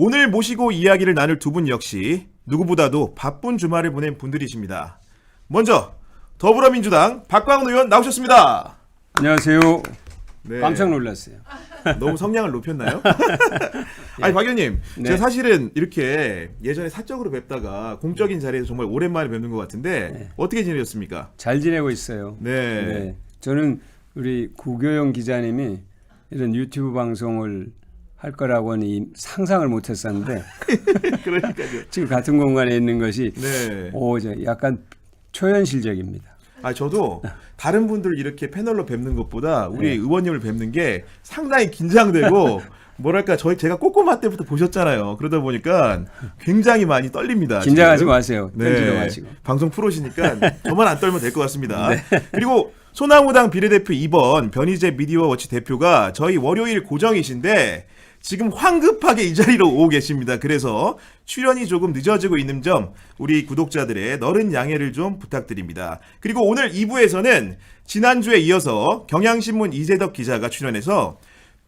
오늘 모시고 이야기를 나눌 두 분 역시 누구보다도 바쁜 주말을 보낸 분들이십니다. 먼저 더불어민주당 박광훈 의원 나오셨습니다. 안녕하세요. 네. 깜짝 놀랐어요. 너무 성량을 높였나요? 아니 박 의원님, 네. 제가 사실은 이렇게 예전에 사적으로 뵙다가 공적인 자리에서 정말 오랜만에 뵙는 것 같은데 네. 어떻게 지내셨습니까? 잘 지내고 있어요. 네. 저는 우리 구교영 기자님이 이런 유튜브 방송을 할 거라고는 상상을 못했었는데 그러니까요. 지금 같은 공간에 있는 것이 네. 저 약간 초현실적입니다. 아 저도 다른 분들 이렇게 패널로 뵙는 것보다 우리 네. 의원님을 뵙는 게 상당히 긴장되고 뭐랄까 제가 꼬꼬마 때부터 보셨잖아요. 그러다 보니까 굉장히 많이 떨립니다. 긴장하지 지금. 마세요. 떨지도 마시고. 방송 프로시니까 저만 안 떨면 될 것 같습니다. 그리고 소나무당 비례대표 2번 변희재 미디어워치 대표가 저희 월요일 고정이신데 지금 황급하게 이 자리로 오고 계십니다. 그래서 출연이 조금 늦어지고 있는 점 우리 구독자들의 너른 양해를 좀 부탁드립니다. 그리고 오늘 2부에서는 지난주에 이어서 경향신문 이재덕 기자가 출연해서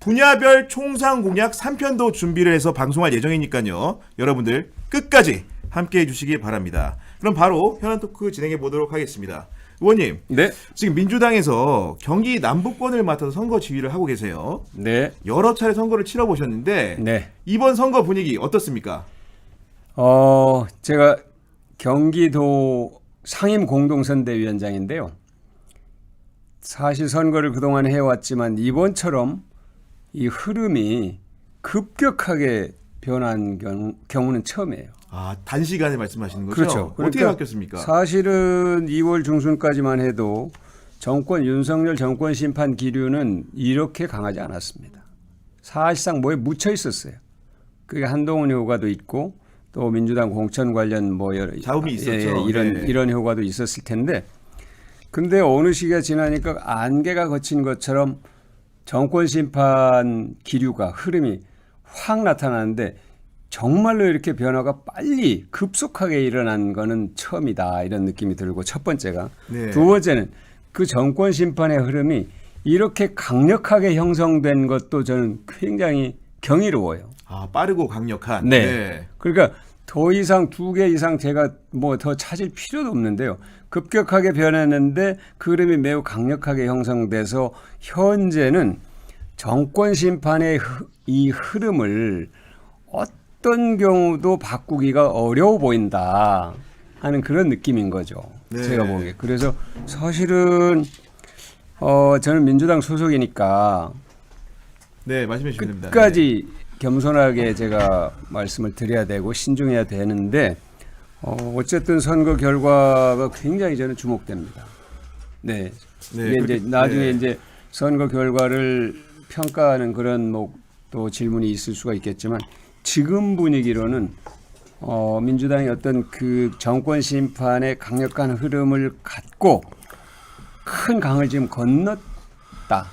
분야별 총상 공약 3편도 준비를 해서 방송할 예정이니까요. 여러분들 끝까지 함께해 주시기 바랍니다. 그럼 바로 현안 토크 진행해 보도록 하겠습니다. 의원님, 네. 지금 민주당에서 경기 남부권을 맡아서 선거 지휘를 하고 계세요. 네. 여러 차례 선거를 치러보셨는데 네. 이번 선거 분위기 어떻습니까? 제가 경기도 상임 공동선대위원장인데요. 사실 선거를 그동안 해왔지만 이번처럼 이 흐름이 급격하게 변한 경우는 처음이에요. 아, 단시간에 말씀하시는 거죠? 그렇죠. 어떻게 그러니까 바뀌었습니까? 사실은 2월 중순까지만 해도 윤석열 정권 심판 기류는 이렇게 강하지 않았습니다. 사실상 뭐에 묻혀 있었어요. 그게 한동훈 효과도 있고 또 민주당 공천 관련 여러 자음이 있었죠. 이런 효과도 있었을 텐데, 근데 어느 시기가 지나니까 안개가 거친 것처럼 정권 심판 기류가 흐름이 확 나타나는데 정말로 이렇게 변화가 빨리 급속하게 일어난 거는 처음이다, 이런 느낌이 들고, 첫 번째가. 네. 두 번째는 그 정권 심판의 흐름이 이렇게 강력하게 형성된 것도 저는 굉장히 경이로워요. 아, 빠르고 강력한. 네. 그러니까 더 이상 두 개 이상 제가 더 찾을 필요도 없는데요. 급격하게 변했는데 그 흐름이 매우 강력하게 형성돼서 현재는 정권 심판의 이 흐름을 어떤 경우도 바꾸기가 어려워 보인다 하는 그런 느낌인 거죠. 네. 제가 보기에. 그래서 사실은 저는 민주당 소속이니까 네, 말씀해 주시면 됩니다. 끝까지 겸손하게 제가 말씀을 드려야 되고 신중해야 되는데, 어쨌든 선거 결과가 굉장히 저는 주목됩니다. 네. 네, 이게 이제 그렇게, 나중에 네. 이제 선거 결과를 평가하는 그런 또 질문이 있을 수가 있겠지만, 지금 분위기로는 민주당이 어떤 그 정권 심판의 강력한 흐름을 갖고 큰 강을 지금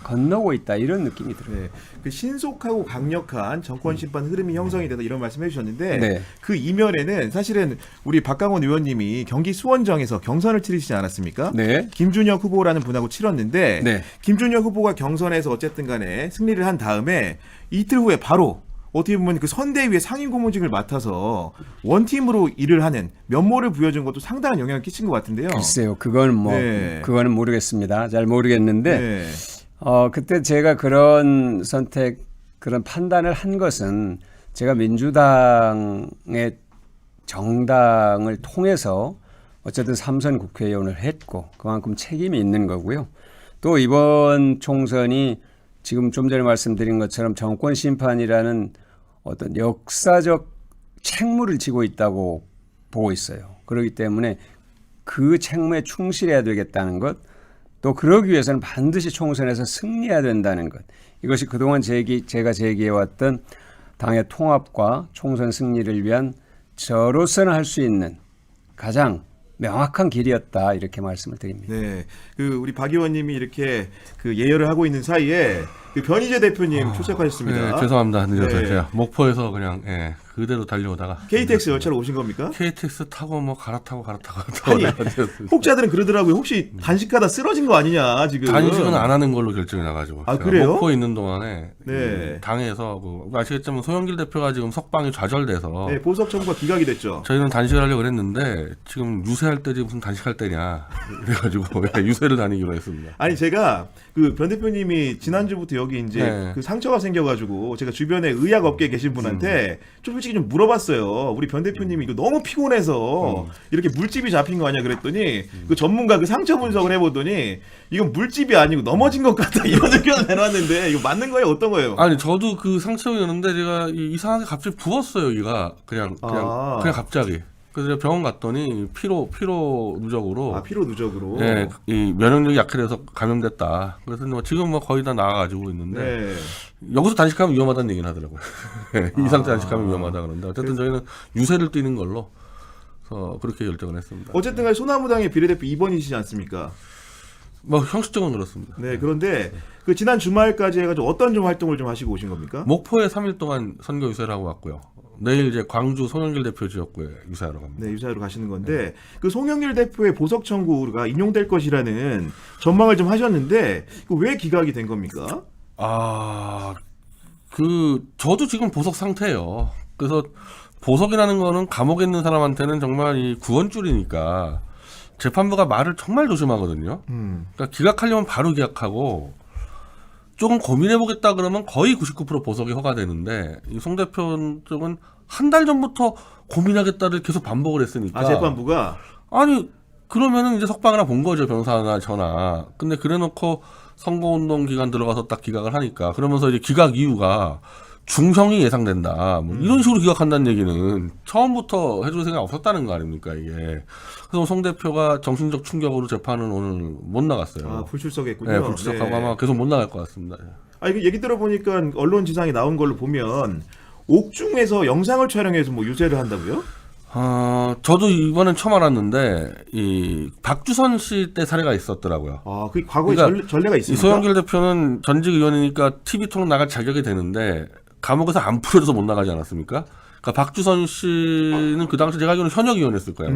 건너고 있다, 이런 느낌이 들어요. 네, 그 신속하고 강력한 정권 심판 흐름이 형성이 돼서 이런 말씀해 주셨는데 네. 그 이면에는 사실은 우리 박강원 의원님이 경기 수원정에서 경선을 치르시지 않았습니까? 네. 김준혁 후보라는 분하고 치렀는데 네. 김준혁 후보가 경선에서 어쨌든 간에 승리를 한 다음에 이틀 후에 바로 어떻게 보면 그 선대위의 상임고문직을 맡아서 원팀으로 일을 하는 면모를 부여준 것도 상당한 영향을 끼친 것 같은데요. 글쎄요, 그건 네. 그거는 모르겠습니다. 잘 모르겠는데, 네. 그때 제가 그런 선택, 그런 판단을 한 것은 제가 민주당의 정당을 통해서 어쨌든 3선 국회의원을 했고 그만큼 책임이 있는 거고요. 또 이번 총선이 지금 좀 전에 말씀드린 것처럼 정권 심판이라는 어떤 역사적 책무를 지고 있다고 보고 있어요. 그렇기 때문에 그 책무에 충실해야 되겠다는 것, 또 그러기 위해서는 반드시 총선에서 승리해야 된다는 것, 이것이 그동안 제가 제기해왔던 당의 통합과 총선 승리를 위한 저로서는 할 수 있는 가장 명확한 길이었다, 이렇게 말씀을 드립니다. 네, 그 우리 박 의원님이 이렇게 그 예열을 하고 있는 사이에 그 변희재 대표님 출석하셨습니다. 네, 죄송합니다. 늦어서 네. 제가 목포에서 그냥 그대로 달려오다가 KTX 열차로 오신 겁니까? KTX 타고 뭐 갈아타고 아니, 혹자들은 그러더라고요. 혹시 단식하다 쓰러진 거 아니냐 지금. 단식은 안 하는 걸로 결정이 나가지고. 아, 제가 그래요? 목포에 있는 동안에 네. 당에서 아시겠지만 소영길 대표가 지금 석방이 좌절돼서 네, 보석 청구가 기각이 됐죠. 저희는 단식을 하려고 그랬는데 지금 유세할 때지 무슨 단식할 때냐 그래가지고 유세를 다니기로 했습니다. 아니 제가 그 변 대표님이 지난주부터 여기 이제 네. 그 상처가 생겨가지고 제가 주변에 의학 업계에 계신 분한테 좀 솔직히 좀 물어봤어요. 우리 변 대표님이 이거 너무 피곤해서 이렇게 물집이 잡힌 거 아니야 그랬더니 그 전문가 그 상처 분석을 해보더니 이건 물집이 아니고 넘어진 것 같다 이런 의견을 내놨는데 이거 맞는 거예요 어떤 거예요? 아니 저도 그 상처였는데 제가 이상하게 갑자기 부었어요 여기가 그냥 갑자기. 그래서 제가 병원 갔더니 피로 누적으로 피로 누적으로. 네, 이 면역력이 약해져서 감염됐다. 그래서 뭐 지금 뭐 거의 다 나아가지고 있는데 네. 여기서 단식하면 위험하다는 얘기는 하더라고요. 이 상태 단식하면 위험하다 그러는데 어쨌든 저희는 유세를 뛰는 걸로 그렇게 결정을 했습니다. 어쨌든 간에 소나무당의 비례대표 2번이시지 않습니까? 뭐 형식적으로 그렇습니다. 네, 그런데 그 지난 주말까지 해가지고 어떤 좀 활동을 좀 하시고 오신 겁니까? 목포에 3일 동안 선거 유세를 하고 왔고요. 내일 이제 광주 송영길 대표 지역구에 유세하러 갑니다. 네, 유사로 가시는 건데 그 송영길 대표의 보석 청구가 인용될 것이라는 전망을 좀 하셨는데 그 왜 기각이 된 겁니까? 저도 지금 보석 상태예요. 그래서 보석이라는 거는 감옥에 있는 사람한테는 정말 이 구원줄이니까 재판부가 말을 정말 조심하거든요. 그러니까 기각하려면 바로 기각하고 조금 고민해보겠다 그러면 거의 99% 보석이 허가되는데 이 송 대표 쪽은 한 달 전부터 고민하겠다를 계속 반복을 했으니까. 재판부가 아니 그러면은 이제 석방이나 본 거죠 변호사나 저나. 근데 그래놓고 선거운동 기간 들어가서 딱 기각을 하니까 그러면서 이제 기각 이유가 중형이 예상된다. 뭐 이런 식으로 기각한다는 얘기는 처음부터 해줄 생각 없었다는 거 아닙니까 이게. 그래서 송 대표가 정신적 충격으로 재판은 오늘 못 나갔어요. 불출석했군요. 네, 불출석하고 아마 계속 못 나갈 것 같습니다. 이거 얘기 들어보니까 언론 지상에 나온 걸로 보면 옥중에서 영상을 촬영해서 뭐 유세를 한다고요? 저도 이번엔 처음 알았는데 이 박주선 씨 때 사례가 있었더라고요. 그 과거에 그러니까 전례가 이 있습니까? 소영길 대표는 전직 의원이니까 TV 토론 나갈 자격이 되는데 감옥에서 안 풀어져서 못 나가지 않았습니까? 그러니까 박주선 씨는 그 당시 제가 알기로는 현역 의원이었을 거예요.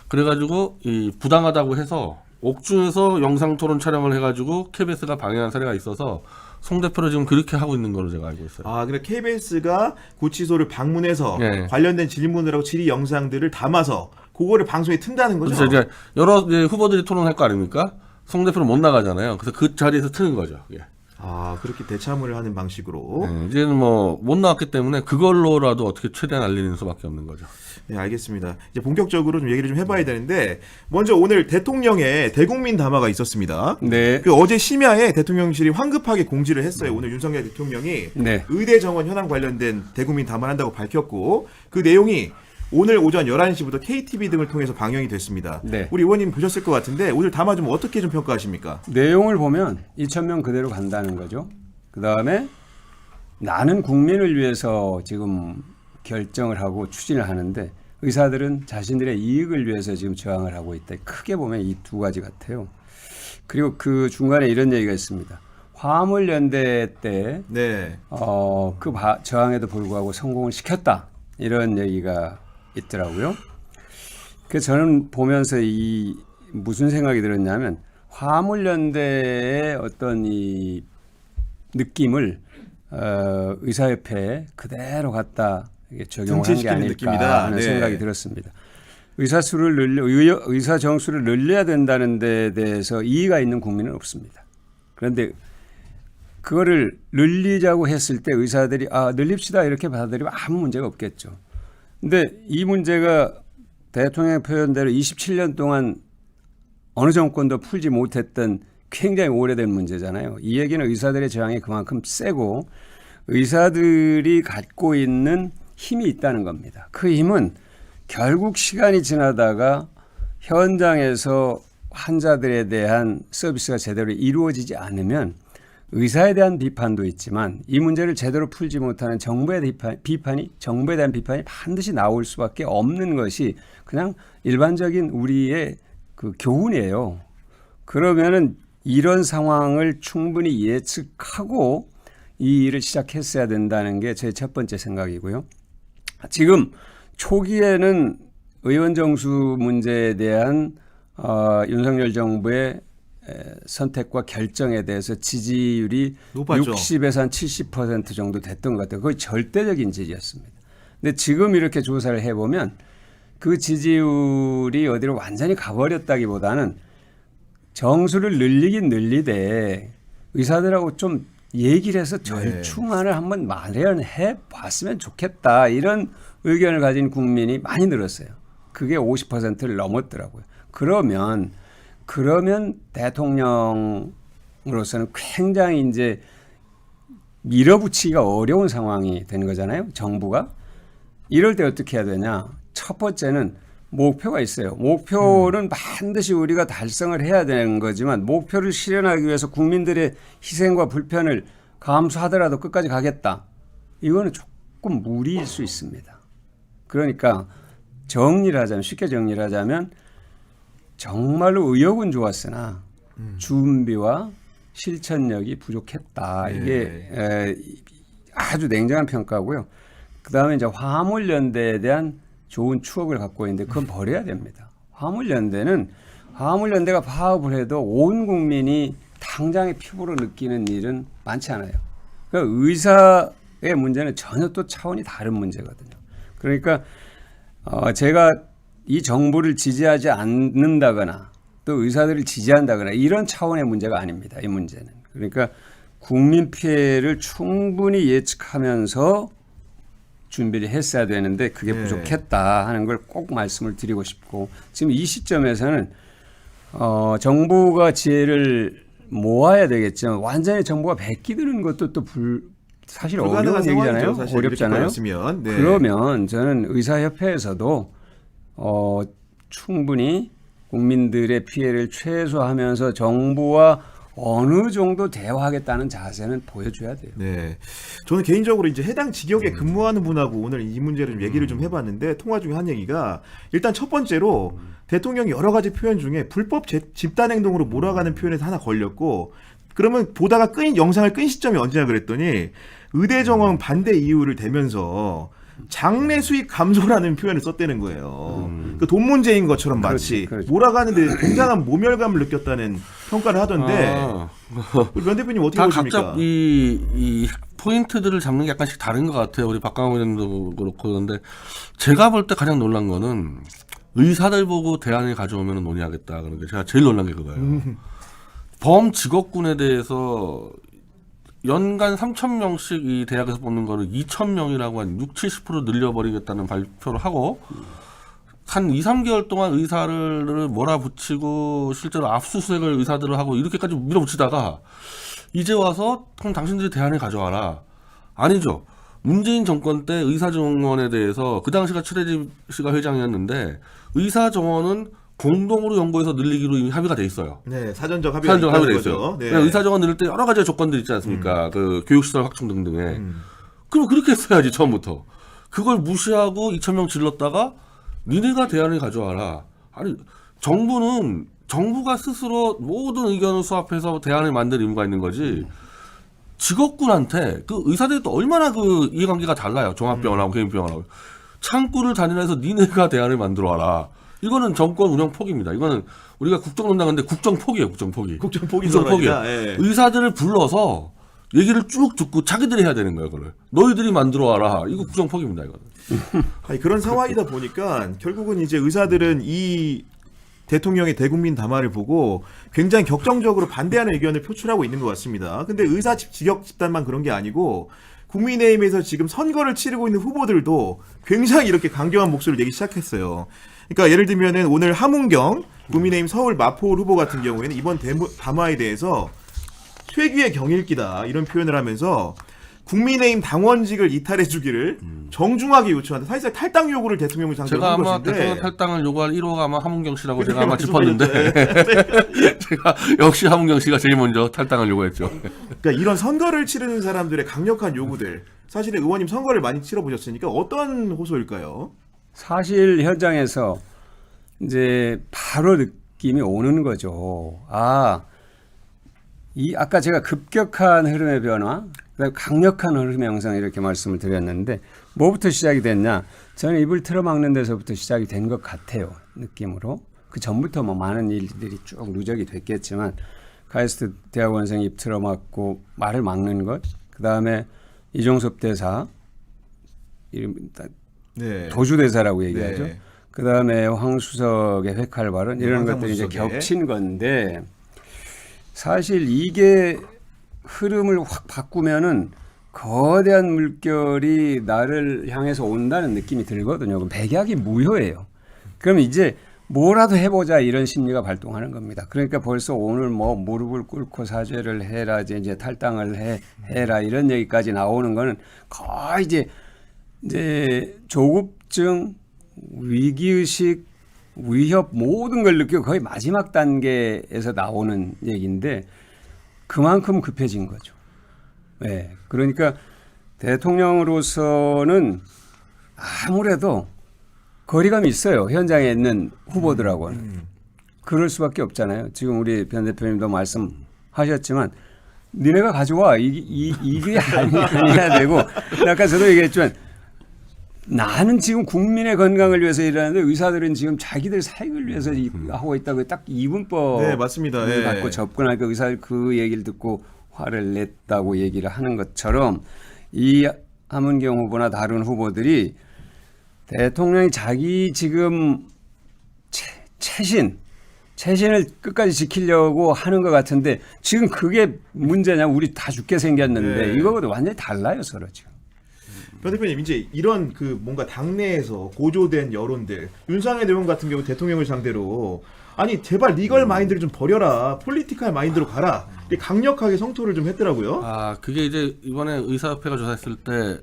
그래가지고 이 부당하다고 해서 옥중에서 영상 토론 촬영을 해가지고 KBS가 방해한 사례가 있어서 송 대표를 지금 그렇게 하고 있는 걸로 제가 알고 있어요. 그래 KBS가 구치소를 방문해서 네. 관련된 질문을 하고 질의 영상들을 담아서 그거를 방송에 튼다는 거죠? 그래서 이제 여러 후보들이 토론할 거 아닙니까? 송 대표는 못 나가잖아요. 그래서 그 자리에서 트는 거죠. 예. 그렇게 대참을 하는 방식으로. 네, 이제는 뭐 못 나왔기 때문에 그걸로라도 어떻게 최대한 알리는 수밖에 없는 거죠. 네, 알겠습니다. 이제 본격적으로 좀 얘기를 좀 해봐야 되는데 먼저 오늘 대통령의 대국민 담화가 있었습니다. 네. 그 어제 심야에 대통령실이 황급하게 공지를 했어요. 오늘 윤석열 대통령이 네. 의대 정원 현황 관련된 대국민 담화를 한다고 밝혔고 그 내용이 오늘 오전 11시부터 KTV 등을 통해서 방영이 됐습니다. 네. 우리 의원님 보셨을 것 같은데 오늘 담화 좀 어떻게 좀 평가하십니까? 내용을 보면 2,000명 그대로 간다는 거죠. 그 다음에 나는 국민을 위해서 지금 결정을 하고 추진을 하는데 의사들은 자신들의 이익을 위해서 지금 저항을 하고 있다. 크게 보면 이 두 가지 같아요. 그리고 그 중간에 이런 얘기가 있습니다. 화물연대 때 네. 저항에도 불구하고 성공을 시켰다. 이런 얘기가 있더라고요. 그래서 저는 보면서 무슨 생각이 들었냐면 화물연대의 어떤 이 느낌을 의사협회에 그대로 갖다 적용한 게 등치시키는 아닐까 느낌이다. 하는 네. 생각이 들었습니다. 의사 정수를 늘려야 된다는 데 대해서 이의가 있는 국민은 없습니다. 그런데 그거를 늘리자고 했을 때 의사들이 늘립시다 이렇게 받아들이면 아무 문제가 없겠죠. 근데 이 문제가 대통령의 표현대로 27년 동안 어느 정권도 풀지 못했던 굉장히 오래된 문제잖아요. 이 얘기는 의사들의 저항이 그만큼 세고 의사들이 갖고 있는 힘이 있다는 겁니다. 그 힘은 결국 시간이 지나다가 현장에서 환자들에 대한 서비스가 제대로 이루어지지 않으면 의사에 대한 비판도 있지만 이 문제를 제대로 풀지 못하는 정부에 대한 비판이 반드시 나올 수밖에 없는 것이 그냥 일반적인 우리의 그 교훈이에요. 그러면은 이런 상황을 충분히 예측하고 이 일을 시작했어야 된다는 게 제 첫 번째 생각이고요. 지금 초기에는 의원 정수 문제에 대한 윤석열 정부의 선택과 결정에 대해서 지지율이 높았죠. 60에서 한 70% 정도 됐던 것 같아요. 거의 절대적인 지지였습니다. 근데 지금 이렇게 조사를 해보면 그 지지율이 어디로 완전히 가버렸다기보다는 정수를 늘리긴 늘리되 의사들하고 좀 얘기를 해서 절충안을 한번 마련해 봤으면 좋겠다. 이런 의견을 가진 국민이 많이 늘었어요. 그게 50%를 넘었더라고요. 그러면 대통령으로서는 굉장히 이제 밀어붙이기가 어려운 상황이 되는 거잖아요. 정부가. 이럴 때 어떻게 해야 되냐. 첫 번째는 목표가 있어요. 목표는 반드시 우리가 달성을 해야 되는 거지만 목표를 실현하기 위해서 국민들의 희생과 불편을 감수하더라도 끝까지 가겠다. 이거는 조금 무리일 수 있습니다. 그러니까 쉽게 정리를 하자면 정말로 의욕은 좋았으나 준비와 실천력이 부족했다. 이게 아주 냉정한 평가고요. 그다음에 이제 화물연대에 대한 좋은 추억을 갖고 있는데 그건 버려야 됩니다. 화물연대가 파업을 해도 온 국민이 당장의 피부로 느끼는 일은 많지 않아요. 그러니까 의사의 문제는 전혀 또 차원이 다른 문제거든요. 그러니까 제가 이 정부를 지지하지 않는다거나 또 의사들을 지지한다거나 이런 차원의 문제가 아닙니다. 이 문제는. 그러니까 국민 피해를 충분히 예측하면서 준비를 했어야 되는데 그게 부족했다 하는 걸 꼭 말씀을 드리고 싶고 지금 이 시점에서는 정부가 지혜를 모아야 되겠지만 완전히 정부가 베끼드는 것도 또 사실 어려운 얘기잖아요. 어렵잖아요. 네. 그러면 저는 의사협회에서도 충분히 국민들의 피해를 최소화하면서 정부와 어느 정도 대화하겠다는 자세는 보여줘야 돼요. 네, 저는 개인적으로 이제 해당 직역에 근무하는 분하고 오늘 이 문제를 좀 얘기를 좀 해봤는데 통화 중에 한 얘기가 일단 첫 번째로 대통령이 여러 가지 표현 중에 불법 집단 행동으로 몰아가는 표현에서 하나 걸렸고 그러면 보다가 영상을 끈 시점이 언제냐 그랬더니 의대 정원 반대 이유를 대면서 장래 수익 감소라는 표현을 썼다는 거예요. 그 돈 문제인 것처럼 마치 그렇지. 몰아가는데 굉장한 모멸감을 느꼈다는 평가를 하던데 우리 면 대표님 어떻게 다 보십니까? 각자 이 포인트들을 잡는 게 약간씩 다른 것 같아요. 우리 박강호 의원도 그렇고 그런데 제가 볼 때 가장 놀란 거는 의사들 보고 대안을 가져오면 논의하겠다 그런 게 제가 제일 놀란 게 그거예요. 범직업군에 대해서 연간 3,000명씩 이 대학에서 뽑는 거를 2,000명이라고 한 60-70% 늘려버리겠다는 발표를 하고 한 2-3개월 동안 의사를 몰아붙이고 실제로 압수수색을 의사들을 하고 이렇게까지 밀어붙이다가 이제 와서 그럼 당신들이 대안을 가져와라. 아니죠. 문재인 정권 때 의사정원에 대해서 그 당시가 최대집 씨가 회장이었는데 의사정원은 공동으로 연구해서 늘리기로 이미 합의가 돼 있어요. 네, 사전적 합의가 돼 있어요. 네. 의사정원 늘릴 때 여러 가지 조건들 있지 않습니까? 그 교육시설 확충 등등에. 그럼 그렇게 했어야지 처음부터. 그걸 무시하고 2,000명 질렀다가 니네가 대안을 가져와라. 아니 정부가 스스로 모든 의견을 수합해서 대안을 만들 의무가 있는 거지. 직업군한테 그 의사들이 또 얼마나 그 이해관계가 달라요. 종합병원하고 개인병원하고. 창구를 다니면서 니네가 대안을 만들어 와라. 이거는 정권 운영 포기입니다. 이거는 우리가 국정농단인데 국정포기예요. 국정포기. 국정포기입니다. 예. 의사들을 불러서 얘기를 쭉 듣고 자기들이 해야 되는 거예요. 그걸. 너희들이 만들어 와라. 이거 국정포기입니다. 이거는. 아니, 그런 상황이다 보니까 결국은 이제 의사들은 이 대통령의 대국민 담화를 보고 굉장히 격정적으로 반대하는 의견을 표출하고 있는 것 같습니다. 근데 의사 직역 집단만 그런 게 아니고 국민의힘에서 지금 선거를 치르고 있는 후보들도 굉장히 이렇게 강경한 목소리를 내기 시작했어요. 그러니까 예를 들면은 오늘 함은경 국민의힘 서울 마포 후보 같은 경우에는 이번 담화에 대해서 쇠귀의 경일기다 이런 표현을 하면서 국민의힘 당원직을 이탈해 주기를 정중하게 요청한다. 사실상 탈당 요구를 대통령이 상대로 제가 한 아마 것인데 대통령 탈당을 요구할 1호가 아마 함은경 씨라고 제가 아마 그렇게 짚었는데 제가 역시 함은경 씨가 제일 먼저 탈당을 요구했죠. 그러니까 이런 선거를 치르는 사람들의 강력한 요구들 사실은 의원님 선거를 많이 치러보셨으니까 어떤 호소일까요? 사실 현장에서 이제 바로 느낌이 오는 거죠. 아까 제가 급격한 흐름의 변화, 그다음에 강력한 흐름의 형성 이렇게 말씀을 드렸는데 뭐부터 시작이 됐냐? 저는 입을 틀어막는 데서부터 시작이 된 것 같아요. 느낌으로. 그 전부터 뭐 많은 일들이 쭉 누적이 됐겠지만 카이스트 대학원생 입 틀어막고 말을 막는 것, 그다음에 이종섭 대사 이름 네. 도주대사라고 얘기하죠. 네. 그다음에 황수석의 회칼 발언 이런 네, 것들이 이제 황수석의. 겹친 건데 사실 이게 흐름을 확 바꾸면은 거대한 물결이 나를 향해서 온다는 느낌이 들거든요. 그럼 백약이 무효예요. 그럼 이제 뭐라도 해보자 이런 심리가 발동하는 겁니다. 그러니까 벌써 오늘 뭐 무릎을 꿇고 사죄를 해라, 이제 탈당을 해라 이런 얘기까지 나오는 거는 거의 이제 조급증, 위기의식, 위협 모든 걸 느끼고 거의 마지막 단계에서 나오는 얘기인데 그만큼 급해진 거죠. 네. 그러니까 대통령으로서는 아무래도 거리감이 있어요. 현장에 있는 후보들하고는. 그럴 수밖에 없잖아요. 지금 우리 변 대표님도 말씀하셨지만 니네가 가져와. 이게 아니야 되고 아까 저도 얘기했지만 나는 지금 국민의 건강을 위해서 일하는데 의사들은 지금 자기들 사익을 위해서 하고 있다고 딱 이분법 네, 맞습니다. 예. 갖고 접근하니까 의사들 그 얘기를 듣고 화를 냈다고 얘기를 하는 것처럼 이 함은경 후보나 다른 후보들이 대통령이 자기 지금 최신을 끝까지 지키려고 하는 것 같은데 지금 그게 문제냐? 우리 다 죽게 생겼는데 네. 이거보다 완전히 달라요, 서로 지금. 변 대표님 이제 이런 그 뭔가 당내에서 고조된 여론들 윤상현 의원 같은 경우 대통령을 상대로 아니 제발 리걸 마인드를 좀 버려라 폴리티컬 마인드로 가라 이렇게 강력하게 성토를 좀 했더라고요. 아, 그게 이제 이번에 의사협회가 조사했을 때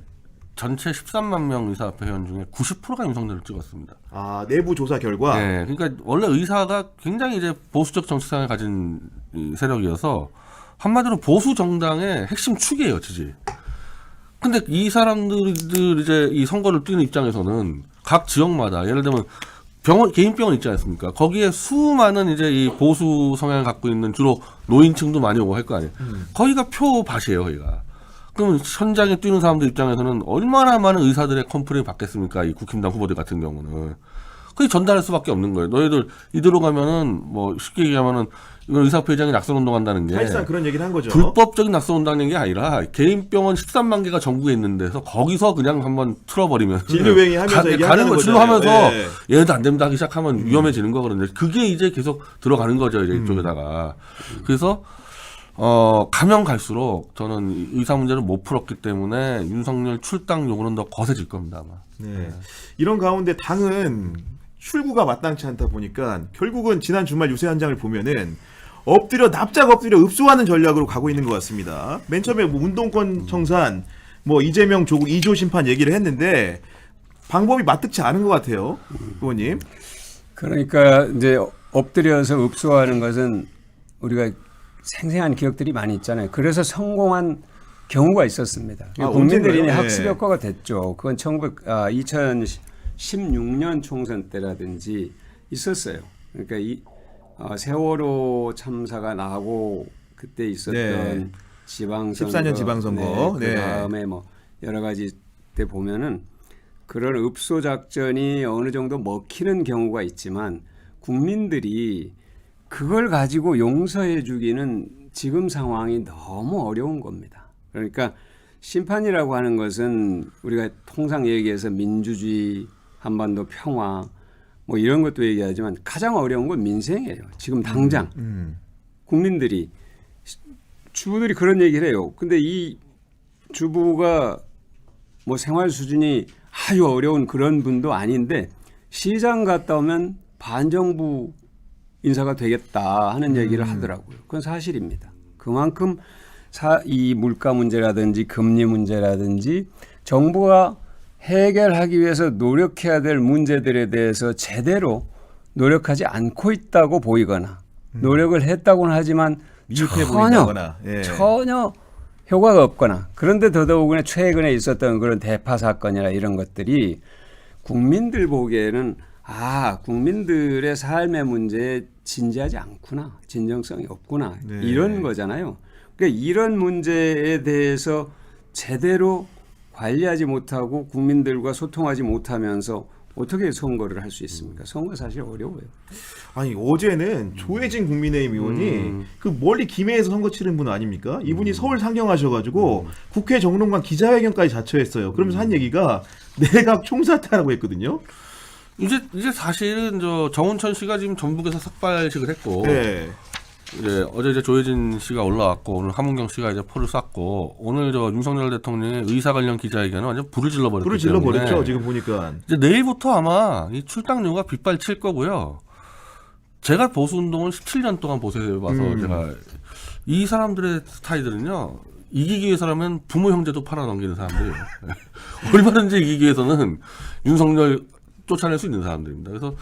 전체 13만 명 의사협회 회원 중에 90%가 윤석열을 찍었습니다. 아 내부 조사 결과. 네, 그러니까 원래 의사가 굉장히 이제 보수적 정치상을 가진 이 세력이어서 한마디로 보수 정당의 핵심 축이에요, 지지. 근데 이 사람들이 이제 이 선거를 뛰는 입장에서는 각 지역마다 예를 들면 개인 병원 있지 않습니까? 거기에 수많은 이제 이 보수 성향을 갖고 있는 주로 노인층도 많이 오고 할 거 아니에요. 거기가 표밭이에요, 거기가. 그러면 현장에 뛰는 사람들 입장에서는 얼마나 많은 의사들의 컴플레인 받겠습니까? 이 국힘당 후보들 같은 경우는. 그게 전달할 수밖에 없는 거예요. 너희들 이대로 가면은 뭐 쉽게 얘기하면은 이건 의사협회장이 낙선운동한다는 게 사실상 그런 얘기를 한 거죠. 불법적인 낙선운동하는 게 아니라 개인 병원 13만 개가 전국에 있는 데서 거기서 그냥 한번 틀어버리면 진료행위 하면서 얘기하는 거 거잖아요. 진료하면서 네. 얘네도 안 됩니다 하기 시작하면 위험해지는 거거든요. 그게 이제 계속 들어가는 거죠, 이제 이쪽에다가. 그래서 가면 갈수록 저는 이 의사 문제를 못 풀었기 때문에 윤석열 출당 요구는 더 거세질 겁니다, 아마. 네. 이런 가운데 당은 출구가 마땅치 않다 보니까 결국은 지난 주말 유세 현장을 보면은 납작 엎드려 읍소하는 전략으로 가고 있는 것 같습니다. 맨 처음에 뭐 운동권 청산, 뭐 이재명 조국 2조 심판 얘기를 했는데 방법이 마뜩치 않은 것 같아요, 의원님. 그러니까 이제 엎드려서 읍소하는 것은 우리가 생생한 기억들이 많이 있잖아요. 그래서 성공한 경우가 있었습니다. 국민들이 언젠가요? 학습 네. 효과가 됐죠. 그건 2016년 총선 때라든지 있었어요. 그러니까 세월호 참사가 나고 그때 있었던 네. 지방선거, 14년 지방선거. 네, 네. 그다음에 뭐 여러 가지 때 보면은 그런 읍소 작전이 어느 정도 먹히는 경우가 있지만 국민들이 그걸 가지고 용서해 주기는 지금 상황이 너무 어려운 겁니다. 그러니까 심판이라고 하는 것은 우리가 통상 얘기해서 민주주의, 한반도 평화 뭐 이런 것도 얘기하지만 가장 어려운 건 민생이에요. 지금 당장 국민들이 주부들이 그런 얘기를 해요. 근데 이 주부가 뭐 생활 수준이 아주 어려운 그런 분도 아닌데 시장 갔다 오면 반정부 인사가 되겠다 하는 얘기를 하더라고요. 그건 사실입니다. 그만큼 이 물가 문제라든지 금리 문제라든지 정부가 해결하기 위해서 노력해야 될 문제들에 대해서 제대로 노력하지 않고 있다고 보이거나 노력을 했다고는 하지만 미흡해 보인다거나. 예. 전혀 효과가 없거나 그런데 더더욱이나 최근에 있었던 그런 대파 사건이나 이런 것들이 국민들 보기에는 국민들의 삶의 문제에 진지하지 않구나. 진정성이 없구나. 네. 이런 거잖아요. 그러니까 이런 문제에 대해서 제대로 관리하지 못하고 국민들과 소통하지 못하면서 어떻게 선거를 할 수 있습니까? 선거 사실 어려워요. 아니 어제는 조혜진 국민의힘 의원이 그 멀리 김해에서 선거 치른 분 아닙니까? 이분이 서울 상경하셔가지고 국회 정론관 기자회견까지 자처했어요. 그러면서 한 얘기가 내각 총사퇴하라고 했거든요. 이제 사실은 저 정운천 씨가 지금 전북에서 삭발식을 했고, 네. 이제 어제 이제 조혜진 씨가 올라왔고, 오늘 하문경 씨가 이제 포를 쐈고, 오늘 저 윤석열 대통령의 의사 관련 기자회견은 완전 불을 질러버렸기 불을 때문에 질러버렸죠. 지금 보니까. 이제 내일부터 아마 이 출당료가 빗발칠 거고요. 제가 보수 운동을 17년 동안 보세봐서 제가 이 사람들의 스타일들은요, 이기기 위해서라면 부모 형제도 팔아넘기는 사람들이에요. 얼마든지 이기기 위해서는 윤석열 쫓아낼 수 있는 사람들입니다. 그래서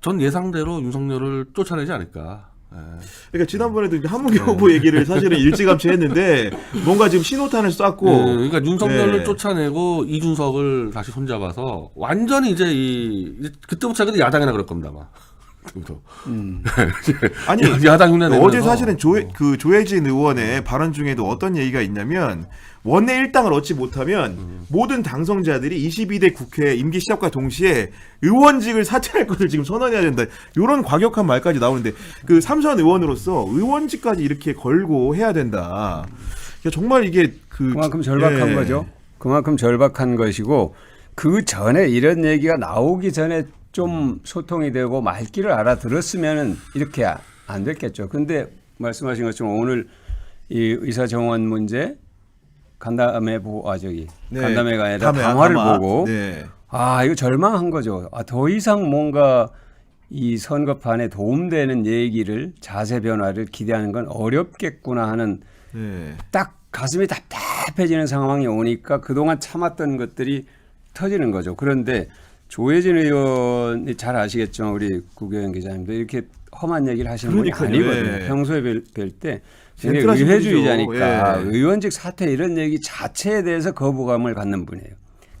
전 예상대로 윤석열을 쫓아내지 않을까. 그러니까 지난번에도 이제 한문경 후보 얘기를 사실은 일찌감치 했는데 뭔가 지금 신호탄을 쐈고. 그러니까 윤석열을 네. 쫓아내고 이준석을 다시 손잡아서 완전히 이제 그때부터 자기들 야당이라 그럴 겁니다, 아마. 아니 야당 흉내 내면서 어제 사실은 조혜진 의원의 발언 중에도 어떤 얘기가 있냐면 원내 일당을 얻지 못하면 모든 당선자들이 22대 국회 임기 시작과 동시에 의원직을 사퇴할 것을 지금 선언해야 된다. 이런 과격한 말까지 나오는데 그 삼선 의원으로서 의원직까지 이렇게 걸고 해야 된다. 그러니까 정말 이게 그만큼 절박한 예. 거죠. 그만큼 절박한 것이고 그 전에 이런 얘기가 나오기 전에 좀 소통이 되고 말귀를 알아들었으면은 이렇게 안 됐겠죠. 근데 말씀하신 것처럼 오늘 이 의사 정원 문제 간담회 보고 간담회가 아니라 담화를 보고 네. 이거 절망한 거죠. 더 이상 뭔가 이 선거판에 도움되는 얘기를 자세 변화를 기대하는 건 어렵겠구나 하는 네. 딱 가슴이 답답해지는 상황이 오니까 그동안 참았던 것들이 터지는 거죠. 그런데 조혜진 의원이 잘 아시겠지만 우리 국회의원 기자님도 이렇게 험한 얘기를 하시는 분이 그러니까요. 아니거든요. 예. 평소에 뵐 때 굉장히 젠틀하신 의회주의자니까 분이죠. 예. 의원직 사퇴 이런 얘기 자체에 대해서 거부감을 갖는 분이에요.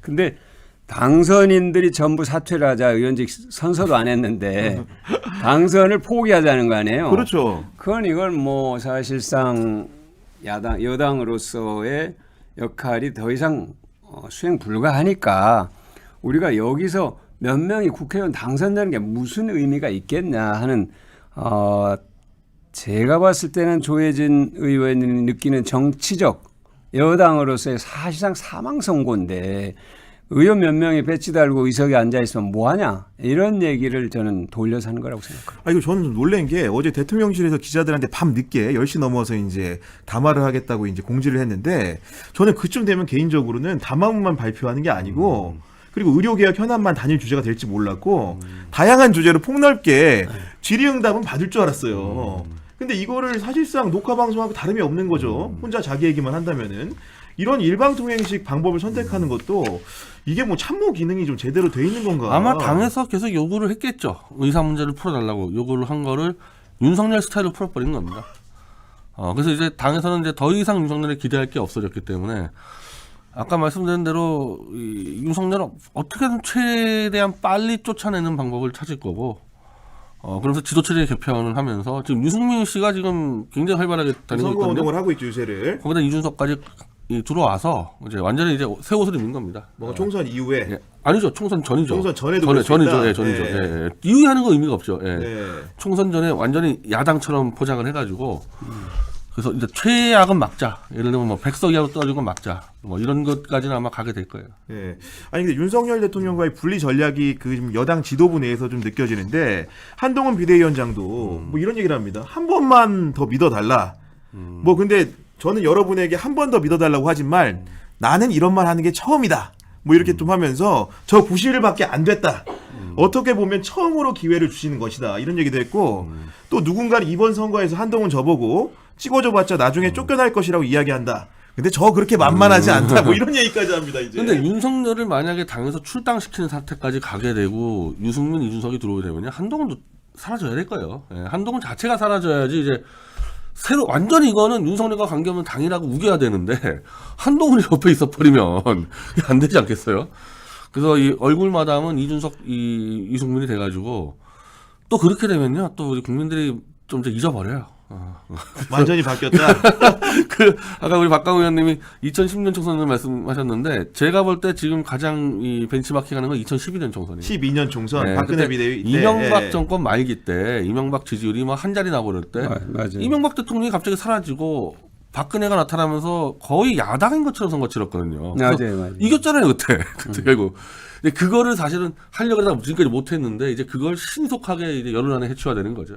근데 당선인들이 전부 사퇴를 하자 의원직 선서도 안 했는데 당선을 포기하자는 거 아니에요. 그렇죠. 그건 이걸 뭐 사실상 여당으로서의 역할이 더 이상 수행 불가하니까 우리가 여기서 몇 명이 국회의원 당선되는 게 무슨 의미가 있겠냐 하는 제가 봤을 때는 조혜진 의원이 느끼는 정치적 여당으로서의 사실상 사망 선고인데 의원 몇 명이 배지 달고 의석에 앉아 있으면 뭐하냐 이런 얘기를 저는 돌려서 하는 거라고 생각합니다. 이거 저는 좀 놀란 게 어제 대통령실에서 기자들한테 밤 늦게 10시 넘어서 이제 담화를 하겠다고 이제 공지를 했는데 저는 그쯤 되면 개인적으로는 담화문만 발표하는 게 아니고 그리고 의료개혁 현안만 단일 주제가 될지 몰랐고 다양한 주제로 폭넓게 질의응답은 받을 줄 알았어요. 근데 이거를 사실상 녹화 방송하고 다름이 없는 거죠. 혼자 자기 얘기만 한다면은 이런 일방통행식 방법을 선택하는 것도 이게 뭐 참모 기능이 좀 제대로 돼 있는 건가? 아마 당에서 계속 요구를 했겠죠. 의사 문제를 풀어달라고 요구를 한 거를 윤석열 스타일로 풀어버린 겁니다. 그래서 이제 당에서는 이제 더 이상 윤석열에 기대할 게 없어졌기 때문에 아까 말씀드린 대로 이 윤석열은 어떻게든 최대한 빨리 쫓아내는 방법을 찾을 거고 그러면서 지도체제 개편을 하면서 지금 유승민 씨가 지금 굉장히 활발하게 다니고 선거 있거든요. 운동을 하고 있죠 요새를. 거기다 이준석까지 들어와서 이제 완전히 이제 새 옷을 입는 겁니다. 뭔가 총선 이후에 예. 아니죠. 총선 전이죠. 총선 전에도 그럴 수 있다. 전이죠. 전이죠. 네. 예. 이후에 하는 거 의미가 없죠. 예. 네. 총선 전에 완전히 야당처럼 포장을 해가지고 그래서 이제 최악은 막자. 예를 들면 뭐 백석이하고 떨어지고 막자. 뭐 이런 것까지는 아마 가게 될 거예요. 예. 아니 근데 윤석열 대통령과의 분리 전략이 그 지금 여당 지도부 내에서 좀 느껴지는데 한동훈 비대위원장도 뭐 이런 얘기를 합니다. 한 번만 더 믿어달라. 뭐 근데 저는 여러분에게 한 번 더 믿어달라고 하지만 나는 이런 말 하는 게 처음이다. 뭐 이렇게 좀 하면서 저 90일밖에 안 됐다. 어떻게 보면 처음으로 기회를 주시는 것이다. 이런 얘기도 했고 또 누군가는 이번 선거에서 한동훈 저보고 찍어줘봤자 나중에 쫓겨날 것이라고 이야기한다. 근데 저 그렇게 만만하지 않다. 뭐 이런 얘기까지 합니다. 이제. 근데 윤석열을 만약에 당에서 출당시키는 사태까지 가게 되고 유승민, 이준석이 들어오게 되면요. 한동훈도 사라져야 될 거예요. 예. 한동훈 자체가 사라져야지 이제 새로 완전히 이거는 윤석열과 관계없는 당이라고 우겨야 되는데 한동훈이 옆에 있어 버리면 안 되지 않겠어요? 그래서 이 얼굴 마담은 이준석, 이승민이 돼가지고 또 그렇게 되면요, 또 우리 국민들이 좀 이제 잊어버려요. 완전히 바뀌었다. 그 아까 우리 박강우 의원님이 2010년 총선을 말씀하셨는데 제가 볼 때 지금 가장 이 벤치마킹하는 건 2012년 총선이에요. 12년 총선 네, 박근혜 그때 비대위 때. 이명박 예. 정권 말기 때 이명박 지지율이 뭐 한 자리 나버릴 때 맞아요. 이명박 대통령이 갑자기 사라지고 박근혜가 나타나면서 거의 야당인 것처럼 선거 치렀거든요. 맞아요. 이겼잖아요 그때. 그때 결국. 근데 그거를 사실은 하려고 하다가 지금까지 못했는데 이제 그걸 신속하게 이제 여론 안에 해치워되는 거죠.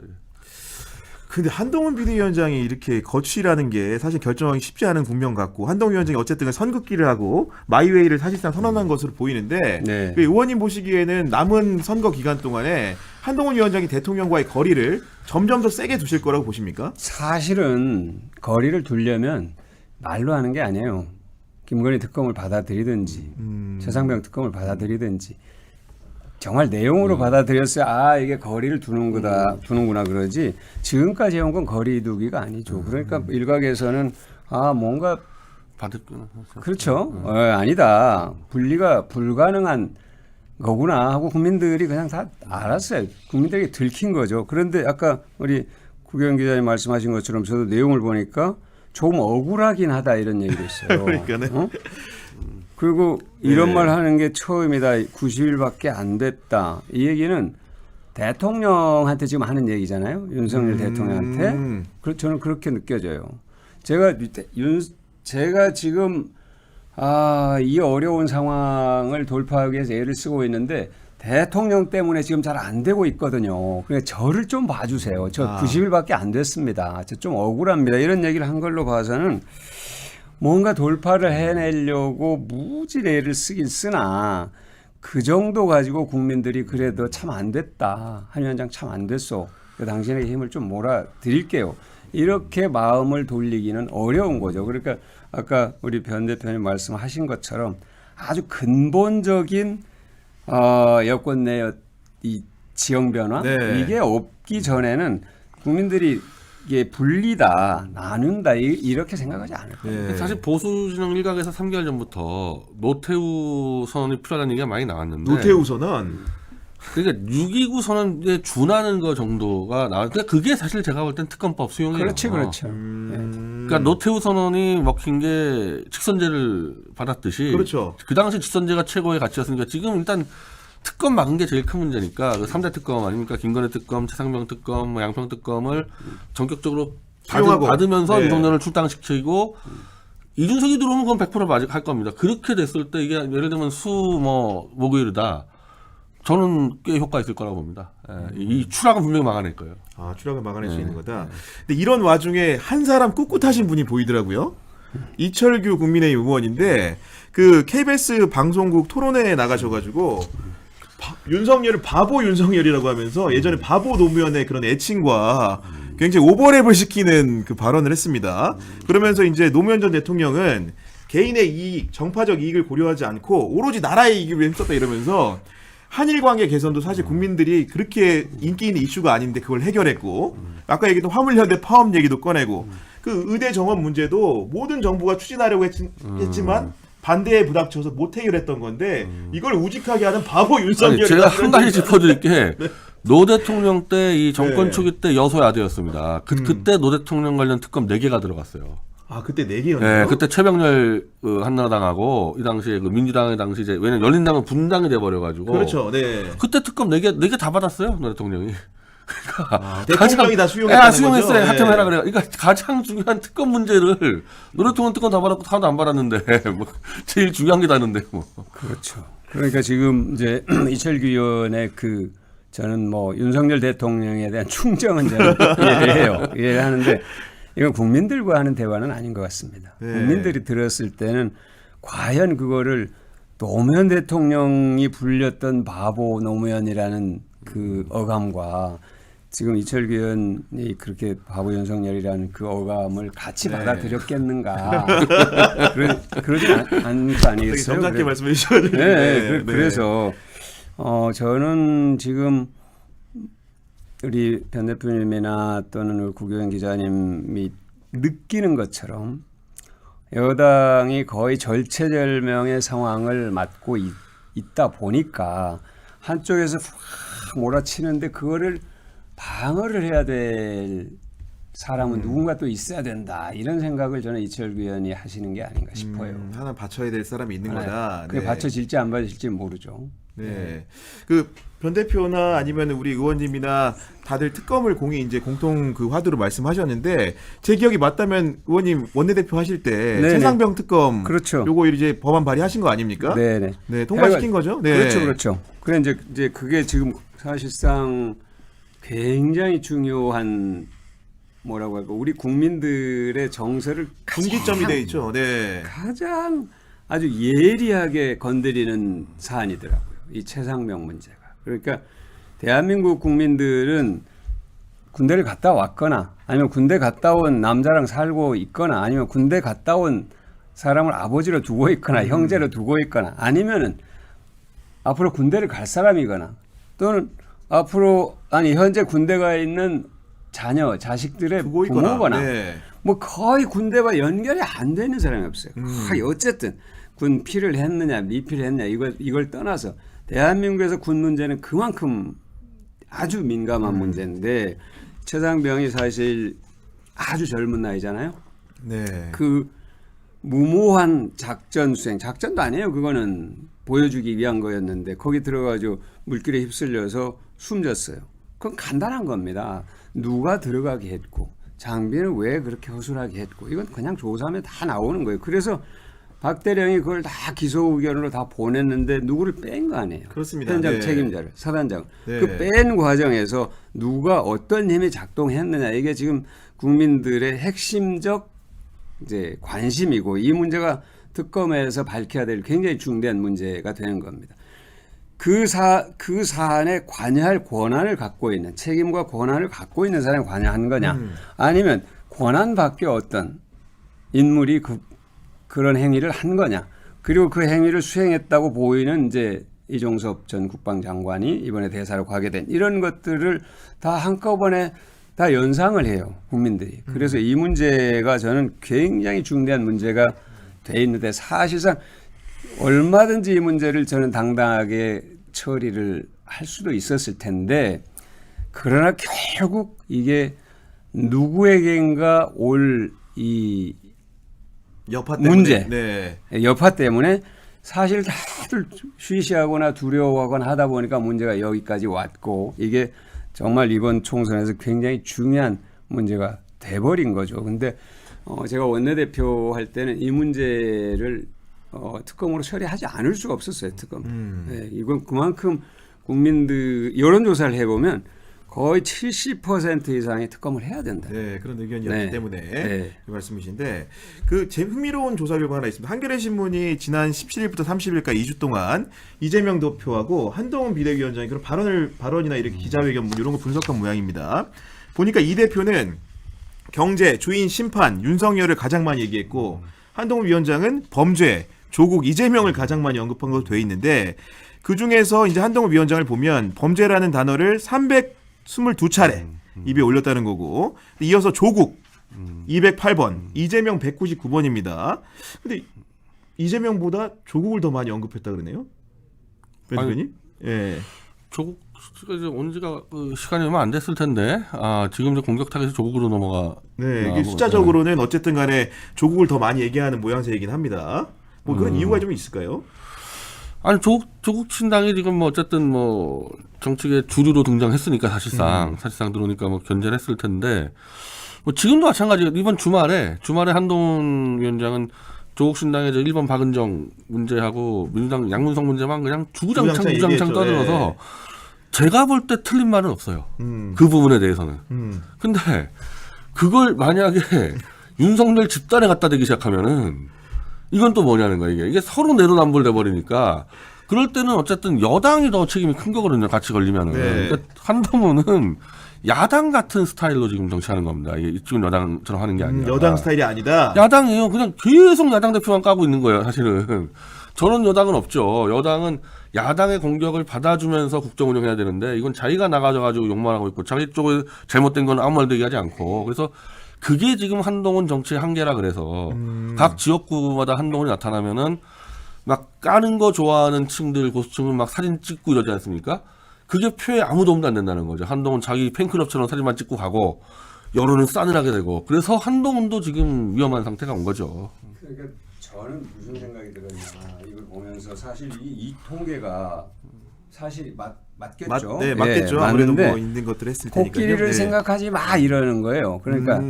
근데 한동훈 비대위원장이 이렇게 거취라는 게 사실 결정하기 쉽지 않은 국면 같고 한동훈 위원장이 어쨌든 선긋기를 하고 마이웨이를 사실상 선언한 것으로 보이는데 네. 그 의원님 보시기에는 남은 선거 기간 동안에 한동훈 위원장이 대통령과의 거리를 점점 더 세게 두실 거라고 보십니까? 사실은 거리를 두려면 말로 하는 게 아니에요. 김건희 특검을 받아들이든지 최상병 특검을 받아들이든지 정말 내용으로 받아들였어야 이게 거리를 두는구나 그러지 지금까지 해온 건 거리 두기가 아니죠. 그러니까 일각에서는 뭔가 그렇죠. 아니다. 분리가 불가능한 거구나 하고 국민들이 그냥 다 알았어요. 국민들에게 들킨 거죠. 그런데 아까 우리 구경 기자님 말씀하신 것처럼 저도 내용을 보니까 조금 억울하긴 하다 이런 얘기도 있어요. 그러니까는. 그리고 이런 네. 말 하는 게 처음이다. 90일밖에 안 됐다. 이 얘기는 대통령한테 지금 하는 얘기잖아요. 윤석열 대통령한테. 저는 그렇게 느껴져요. 제가 지금 이 어려운 상황을 돌파하기 위해서 애를 쓰고 있는데 대통령 때문에 지금 잘 안 되고 있거든요. 그러니까 저를 좀 봐주세요. 저 90일밖에 안 됐습니다. 저 좀 억울합니다. 이런 얘기를 한 걸로 봐서는 뭔가 돌파를 해내려고 무지 애를 쓰긴 쓰나 그 정도 가지고 국민들이 그래도 참 안 됐다. 한 위원장 참 안 됐어. 당신에게 힘을 좀 몰아드릴게요. 이렇게 마음을 돌리기는 어려운 거죠. 그러니까 아까 우리 변 대표님 말씀하신 것처럼 아주 근본적인 여권 내 이 지형 변화 네. 이게 없기 전에는 국민들이 이게 분리다, 나눈다 이렇게 생각하지 않을 거예요. 네. 사실 보수 진영 일각에서 3개월 전부터 노태우 선언이 필요하다는 얘기가 많이 나왔는데 노태우 선언. 그러니까 6.29 선언에 준하는 거 정도가 그러니까 그게 사실 제가 볼 땐 특검법 수용이에요. 그렇죠. 그러니까 노태우 선언이 먹힌 게 직선제를 받았듯이 그렇죠. 그 당시 직선제가 최고의 가치였으니까 지금 일단 특검 막은 게 제일 큰 문제니까 그 3대 특검 아닙니까? 김건희 특검, 최상병 특검, 뭐 양평 특검을 전격적으로 수용하고. 받으면서 네. 윤석열을 출당시키고 이준석이 들어오면 그건 100% 맞을 겁니다. 그렇게 됐을 때 이게 예를 들면 목요일이다. 저는 꽤 효과 있을 거라고 봅니다. 이 추락은 분명히 막아낼 거예요. 추락을 막아낼 수 있는 거다. 근데 이런 와중에 한 사람 꿋꿋하신 분이 보이더라고요. 이철규 국민의힘 의원인데 그 KBS 방송국 토론회에 나가셔가지고 윤석열을 바보 윤석열이라고 하면서 예전에 바보 노무현의 그런 애칭과 굉장히 오버랩을 시키는 그 발언을 했습니다. 그러면서 이제 노무현 전 대통령은 개인의 이익, 정파적 이익을 고려하지 않고 오로지 나라의 이익을 위해 힘썼다 이러면서 한일 관계 개선도 사실 국민들이 그렇게 인기 있는 이슈가 아닌데 그걸 해결했고 아까 얘기했던 화물연대 파업 얘기도 꺼내고 그 의대 정원 문제도 모든 정부가 추진하려고 했지만 반대에 부닥쳐서 못 해결했던 건데 이걸 우직하게 하는 바보 윤석열이 제가 한 가지 짚어드릴 게 노 대통령 때 이 정권 초기 때 여소야대였습니다. 그때 노 대통령 관련 특검 4개가 들어갔어요. 그때 4개였나요? 네, 그때 최병렬 한나라당하고 이 당시에 그 민주당의 당시 이제 왜냐면 열린당은 분당이 돼버려가지고 그렇죠. 네. 그때 특검 4개 다 받았어요 노 대통령이. 대통령이 다 수용했다는 수용했어요. 거죠? 하여튼 해라 그래. 그러니까 가장 중요한 특검 문제를 노 대통령 특검 다 받았고 하나도 안 받았는데 뭐 제일 중요한 게 다는데 뭐. 그렇죠. 그러니까 지금 이제 이철규 의원의 저는 뭐 윤석열 대통령에 대한 충정은 저는 이해해요. 이해하는데 이건 국민들과 하는 대화는 아닌 것 같습니다. 네. 국민들이 들었을 때는 과연 그거를 노무현 대통령이 불렸던 바보 노무현이라는 그 어감과 지금 이철규 의원이 그렇게 바보 윤석열이라는 그 어감을 같이 받아들였겠는가. 그러지 않은 거 아니겠어요? 정확하게 말씀해 주셔가지고. 그래서 저는 지금 우리 변 대표님이나 또는 우리 구교영 기자님이 느끼는 것처럼 여당이 거의 절체절명의 상황을 맞고 있다 보니까 한쪽에서 확 몰아치는데 그거를 방어를 해야 될 사람은 누군가 또 있어야 된다 이런 생각을 저는 이철규 의원이 하시는 게 아닌가 싶어요. 하나 받쳐야 될 사람이 있는 거다. 그게 받쳐질지 안 받쳐질지 모르죠. 네. 그 변 대표나 아니면 우리 의원님이나 다들 특검을 이제 공통 그 화두로 말씀하셨는데 제 기억이 맞다면 의원님 원내대표 하실 때 네네. 최상병 특검 그렇죠. 요거 이제 법안 발의하신 거 아닙니까? 네네. 네, 통과시킨 거죠? 네. 그렇죠. 그래 이제 그게 지금 사실상 굉장히 중요한 뭐라고 할까 우리 국민들의 정서를 분기점이 돼 있죠. 네. 가장 아주 예리하게 건드리는 사안이더라고요. 이 최상병 문제가. 그러니까 대한민국 국민들은 군대를 갔다 왔거나 아니면 군대 갔다 온 남자랑 살고 있거나 아니면 군대 갔다 온 사람을 아버지로 두고 있거나 형제로 두고 있거나 아니면은 앞으로 군대를 갈 사람이거나 또는 앞으로 현재 군대 가 있는 자녀 자식들의 두고 있거나. 부모거나 네. 뭐 거의 군대와 연결이 안 되는 사람이 없어요. 거의 어쨌든 군 피를 했느냐 미피를 했느냐 이걸 떠나서 대한민국에서 군 문제는 그만큼 아주 민감한 문제인데 최상병이 사실 아주 젊은 나이잖아요. 네. 그 무모한 작전 수행, 작전도 아니에요. 그거는 보여주기 위한 거였는데 거기 들어가지고 물길에 휩쓸려서 숨졌어요. 그건 간단한 겁니다. 누가 들어가게 했고 장비는 왜 그렇게 허술하게 했고 이건 그냥 조사하면 다 나오는 거예요. 그래서 박대령이 그걸 다 기소 의견으로 다 보냈는데 누구를 뺀 거 아니에요. 그렇습니다. 현장 네. 책임자를 사단장. 네. 그 뺀 과정에서 누가 어떤 힘이 작동했느냐 이게 지금 국민들의 핵심적 이제 관심이고 이 문제가 특검에서 밝혀야 될 굉장히 중대한 문제가 되는 겁니다. 그 사안에 관여할 권한을 갖고 있는 책임과 권한을 갖고 있는 사람이 관여한 거냐 아니면 권한 밖에 어떤 인물이 그런 행위를 한 거냐 그리고 그 행위를 수행했다고 보이는 이제 이종섭 전 국방장관이 이번에 대사로 가게 된 이런 것들을 다 한꺼번에 다 연상을 해요 국민들이. 그래서 이 문제가 저는 굉장히 중대한 문제가 돼 있는데 사실상 얼마든지 이 문제를 저는 당당하게 처리를 할 수도 있었을 텐데 그러나 결국 이게 누구에겐가 올 이 여파 때문에 문제 네. 여파 때문에 사실 다들 쉬쉬하거나 두려워하거나 하다 보니까 문제가 여기까지 왔고 이게 정말 이번 총선에서 굉장히 중요한 문제가 돼버린 거죠. 근데 제가 원내대표 할 때는 이 문제를 특검으로 처리하지 않을 수가 없었어요. 특검. 네, 이건 그만큼 국민들 여론조사를 해보면 거의 70% 이상의 특검을 해야 된다. 네, 그런 의견이었기 네. 때문에 네. 그 말씀이신데 그 제 흥미로운 조사 결과 하나 있습니다. 한겨레 신문이 지난 17일부터 30일까지 2주 동안 이재명 대표하고 한동훈 비대위원장이 그런 발언이나 이렇게 기자회견 이런 거 분석한 모양입니다. 보니까 이 대표는 경제, 주인, 심판, 윤석열을 가장 많이 얘기했고 한동훈 위원장은 범죄, 조국, 이재명을 가장 많이 언급한 것으로 돼 있는데 그 중에서 이제 한동훈 위원장을 보면 범죄라는 단어를 322차례 입에 올렸다는 거고 이어서 조국 208번, 이재명 199번입니다. 근데 이재명보다 조국을 더 많이 언급했다 그러네요. 변 대표님? 예. 조국 씨가 이제 온 지가 시간이 얼마 안 됐을 텐데 지금 이제 공격 타겟이 조국으로 넘어가. 네, 이게 숫자적으로는 어쨌든 간에 조국을 더 많이 얘기하는 모양새이긴 합니다. 뭐 그런 이유가 좀 있을까요? 아니 조국 친당이 지금 뭐 어쨌든 뭐 정치계 주류로 등장했으니까 사실상 들어오니까 뭐 견제를 했을 텐데 뭐 지금도 마찬가지예요. 이번 주말에 한동훈 위원장은 조국 신당의 1번 박은정 문제하고 민주당 양문석 문제만 그냥 주구장창 떠들어서 네. 제가 볼 때 틀린 말은 없어요. 그 부분에 대해서는. 근데 그걸 만약에 윤석열 집단에 갖다 대기 시작하면은 이건 또 뭐냐는 거예요. 이게 서로 내로남불 돼버리니까 그럴 때는 어쨌든 여당이 더 책임이 큰 거거든요. 같이 걸리면은. 네. 그러니까 한동훈은 야당 같은 스타일로 지금 정치하는 겁니다. 이쪽은 여당처럼 하는 게 아니라. 여당 스타일이 아니다. 야당이에요. 그냥 계속 야당 대표만 까고 있는 거예요. 사실은. 저런 여당은 없죠. 여당은 야당의 공격을 받아주면서 국정 운영해야 되는데 이건 자기가 나가져가지고 욕만 하고 있고 자기 쪽에 잘못된 건 아무 말도 얘기하지 않고 그래서 그게 지금 한동훈 정치의 한계라 그래서 각 지역구마다 한동훈이 나타나면은 막 까는 거 좋아하는 층들 고수층은 막 사진 찍고 이러지 않습니까? 그게 표에 아무 도움도 안 된다는 거죠. 한동훈 자기 팬클럽처럼 사진만 찍고 가고 여론은 싸늘하게 되고 그래서 한동훈도 지금 위험한 상태가 온 거죠. 그러니까 저는 무슨 생각이 들었냐 이걸 보면서 사실 이 통계가 사실 맞겠죠. 네, 맞겠죠. 예, 아무래도 맞는데 뭐 있는 것들 했을 테니까요. 코끼리를 네. 생각하지 마 이러는 거예요. 그러니까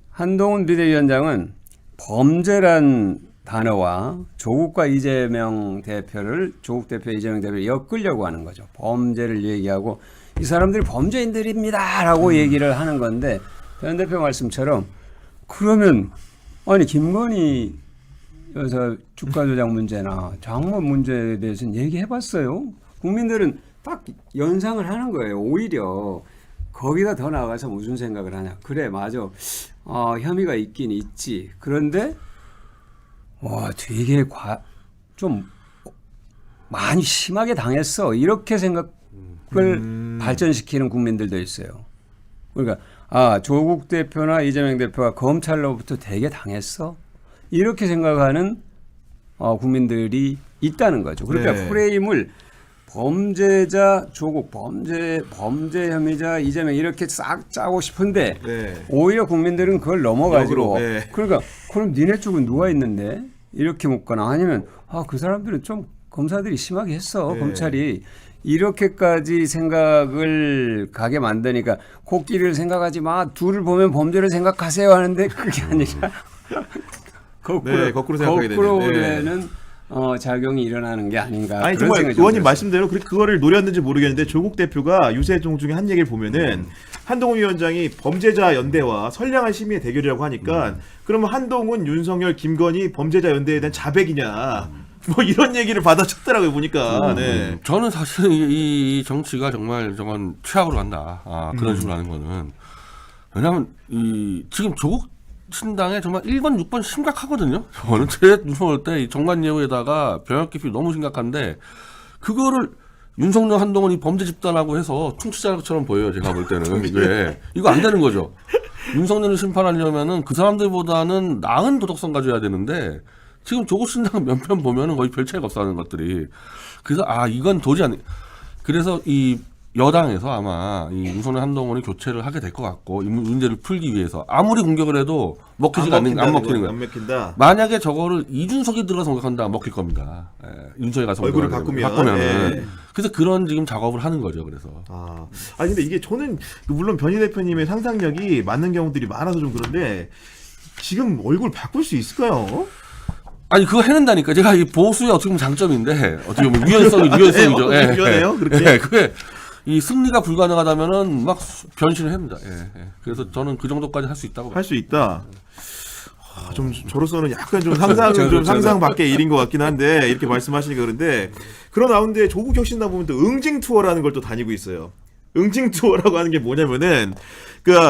한동훈 비대위원장은 범죄란 단어와 조국 이재명 대표를 엮으려고 하는 거죠. 범죄를 얘기하고 이 사람들이 범죄인들입니다라고 얘기를 하는 건데 변 대표 말씀처럼 그러면 아니 김건희 여사 주가 조작 문제나 장모 문제에 대해서는 얘기해봤어요. 국민들은 딱 연상을 하는 거예요. 오히려 거기다 더 나아가서 무슨 생각을 하냐. 그래 맞아. 혐의가 있긴 있지. 그런데 와 되게 좀 많이 심하게 당했어. 이렇게 생각을 발전시키는 국민들도 있어요. 그러니까 조국 대표나 이재명 대표가 검찰로부터 되게 당했어. 이렇게 생각하는 국민들이 있다는 거죠. 그러니까 네. 프레임을 범죄자 조국, 범죄 혐의자 이재명 이렇게 싹 짜고 싶은데 네. 오히려 국민들은 그걸 넘어가지고 역으로, 네. 그러니까 그럼 니네 쪽은 누가 있는데 이렇게 묻거나 아니면 그 사람들은 좀 검사들이 심하게 했어 네. 검찰이 이렇게까지 생각을 가게 만드니까 코끼리를 생각하지 마 둘을 보면 범죄를 생각하세요 하는데 그게 아니라 거꾸로 생각하게 되는. 거꾸로는 작용이 일어나는 게 아닌가. 아니 그런 정말 생각이 좀 의원님 들었어요. 말씀대로 그거를 노렸는지 모르겠는데 조국 대표가 유세종 중에 한 얘기를 보면은 한동훈 위원장이 범죄자 연대와 선량한 시민의 대결이라고 하니까 그러면 한동훈, 윤석열, 김건희 범죄자 연대에 대한 자백이냐 뭐 이런 얘기를 받아쳤더라고요 보니까. 네. 저는 사실 이 정치가 정말 저건 최악으로 간다. 그런 식으로 하는 거는 왜냐하면 지금 조국 신당에 정말 1번, 6번 심각하거든요. 저는 제 눈을 볼 때 정관 예우에다가 병역 기피 너무 심각한데 그거를 윤석열 한동훈이 범죄 집단하고 해서 퉁치자는 것처럼 보여요. 제가 볼 때는. 네. 이거 안 되는 거죠. 윤석열을 심판하려면은 그 사람들보다는 나은 도덕성 가져야 되는데 지금 조국 신당 몇 편 보면은 거의 별 차이가 없어 하는 것들이. 그래서 이건 도저히 안 돼. 그래서 이 여당에서 아마 이 윤석열 한동훈이 교체를 하게 될 것 같고 이 문제를 풀기 위해서 아무리 공격을 해도 먹히지가 안 먹히는 거예요. 안 먹힌다. 만약에 저거를 이준석이 들어가서 공격한다 먹힐 겁니다. 윤석이 가서 얼굴을 공격을 바꾸면은. 네. 그래서 그런 지금 작업을 하는 거죠. 그래서 아니 근데 이게 저는 물론 변희 대표님의 상상력이 맞는 경우들이 많아서 좀 그런데 지금 얼굴 바꿀 수 있을까요? 아니 그거 해낸다니까. 제가 이 보수의 어떻게 보면 장점인데 어떻게 보면 유연성이죠. 네, 유연해요? 그렇게? 네, 그게 이 승리가 불가능하다면은 막 변신을 합니다. 그래서 저는 그 정도까지 할 수 있다고. 할 수 있다. 좀 저로서는 약간 좀 상상 밖의 일인 것 같긴 한데 이렇게 말씀하시니까 그런데 그런 가운데 조국 혁신당 보면 또 응징 투어라는 걸 또 다니고 있어요. 응징 투어라고 하는 게 뭐냐면은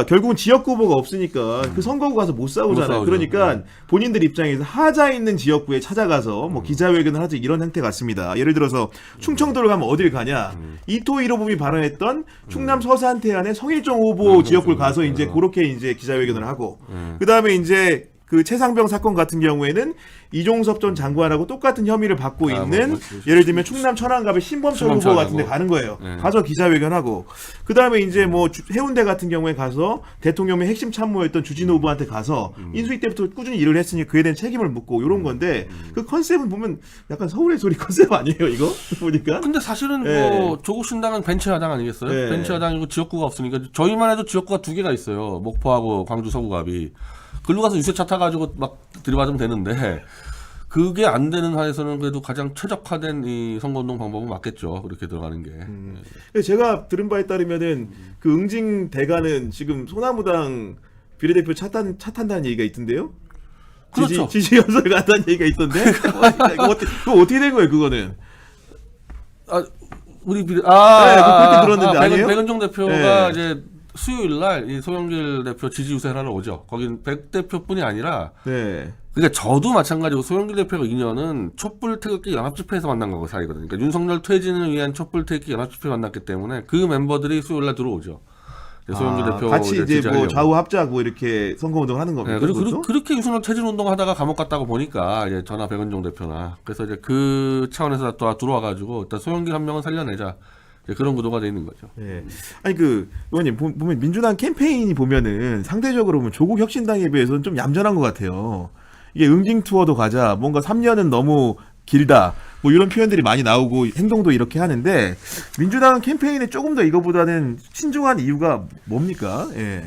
결국은 지역구 후보가 없으니까 그 선거구 가서 못 싸우잖아요. 못 싸우죠. 그러니까 본인들 입장에서 하자 있는 지역구에 찾아가서 뭐 기자회견을 하지 이런 형태 같습니다. 예를 들어서 충청도를 가면 어딜 가냐? 이토 1호범이 발언했던 충남 서산 태안의 성일종 후보 지역구를 가서 이제 그렇게 이제 기자회견을 하고 그 다음에 이제 그 최상병 사건 같은 경우에는 이종섭 전 장관하고 똑같은 혐의를 받고 있는 예를 들면 충남 천안갑의 신범철 후보 같은 데 가는 거예요. 가서 기자회견하고 그다음에 이제 뭐 해운대 같은 경우에 가서 대통령의 핵심 참모였던 주진우 후보한테 가서 인수위 때부터 꾸준히 일을 했으니 그에 대한 책임을 묻고 이런 건데 그 컨셉은 보면 약간 서울의 소리 컨셉 아니에요, 이거? 보니까. 근데 사실은 네. 뭐 조국 신당은 벤치 야당 아니겠어요? 네. 벤치 야당이고 지역구가 없으니까 저희만 해도 지역구가 2개가 있어요. 목포하고 광주 서구갑이. 글로 가서 유세차 타가지고 막 들이받으면 되는데 그게 안 되는 한에서는 그래도 가장 최적화된 이 선거운동 방법은 맞겠죠. 그렇게 들어가는 게. 제가 들은 바에 따르면은 그 응징 대가는 지금 소나무당 비례대표 차 탄다는 얘기가 있던데요? 그렇죠. 지지 연설 간다는 얘기가 있던데? 그거 어떻게 된 거예요, 그거는? 우리 그렇게 들었는데 아니에요? 백은종 대표가 네. 이제 수요일 날 이 소영길 대표 지지 유세를 하러 오죠. 거긴 백 대표뿐이 아니라 네. 그러니까 저도 마찬가지고 소영길 대표가 인연은 촛불 태극기 연합집회에서 만난 거고 사이거든요. 그러니까 윤석열 퇴진을 위한 촛불 태극기 연합집회 만났기 때문에 그 멤버들이 수요일 날 들어오죠. 수영길 대표 같이 이제 뭐 지지하려고. 좌우 합작 뭐 이렇게 선거 운동을 하는 겁니다. 네, 그리고 그렇게 윤석열 퇴진 운동하다가 감옥 갔다고 보니까 이제 전화 백은종 대표나 그래서 이제 그 차원에서 또 들어와가지고 일단 소영길 한 명은 살려내자. 이제 그런 구도가 돼 있는 거죠. 예. 아니 의원님 보면 민주당 캠페인이 보면은 상대적으로 보면 조국 혁신당에 비해서는 좀 얌전한 것 같아요. 이게 응징 투어도 가자, 뭔가 3년은 너무 길다, 뭐 이런 표현들이 많이 나오고 행동도 이렇게 하는데 민주당 캠페인에 조금 더 이거보다는 신중한 이유가 뭡니까? 예.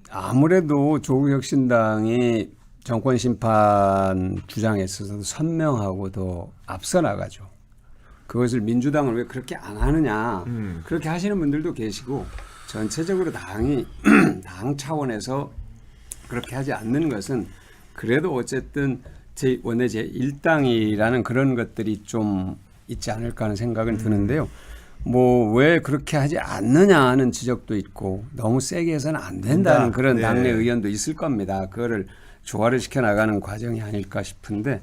아무래도 조국 혁신당이 정권 심판 주장에 있어서도 선명하고 더 앞서 나가죠. 그것을 민주당은 왜 그렇게 안 하느냐, 그렇게 하시는 분들도 계시고, 전체적으로 당이 당 차원에서 그렇게 하지 않는 것은 그래도 어쨌든 원내 제1당이라는 그런 것들이 좀 있지 않을까 하는 생각은 드는데요. 뭐 왜 그렇게 하지 않느냐 하는 지적도 있고, 너무 세게 해서는 안 된다는 그런 네. 당내 의견도 있을 겁니다. 그거를 조화를 시켜 나가는 과정이 아닐까 싶은데,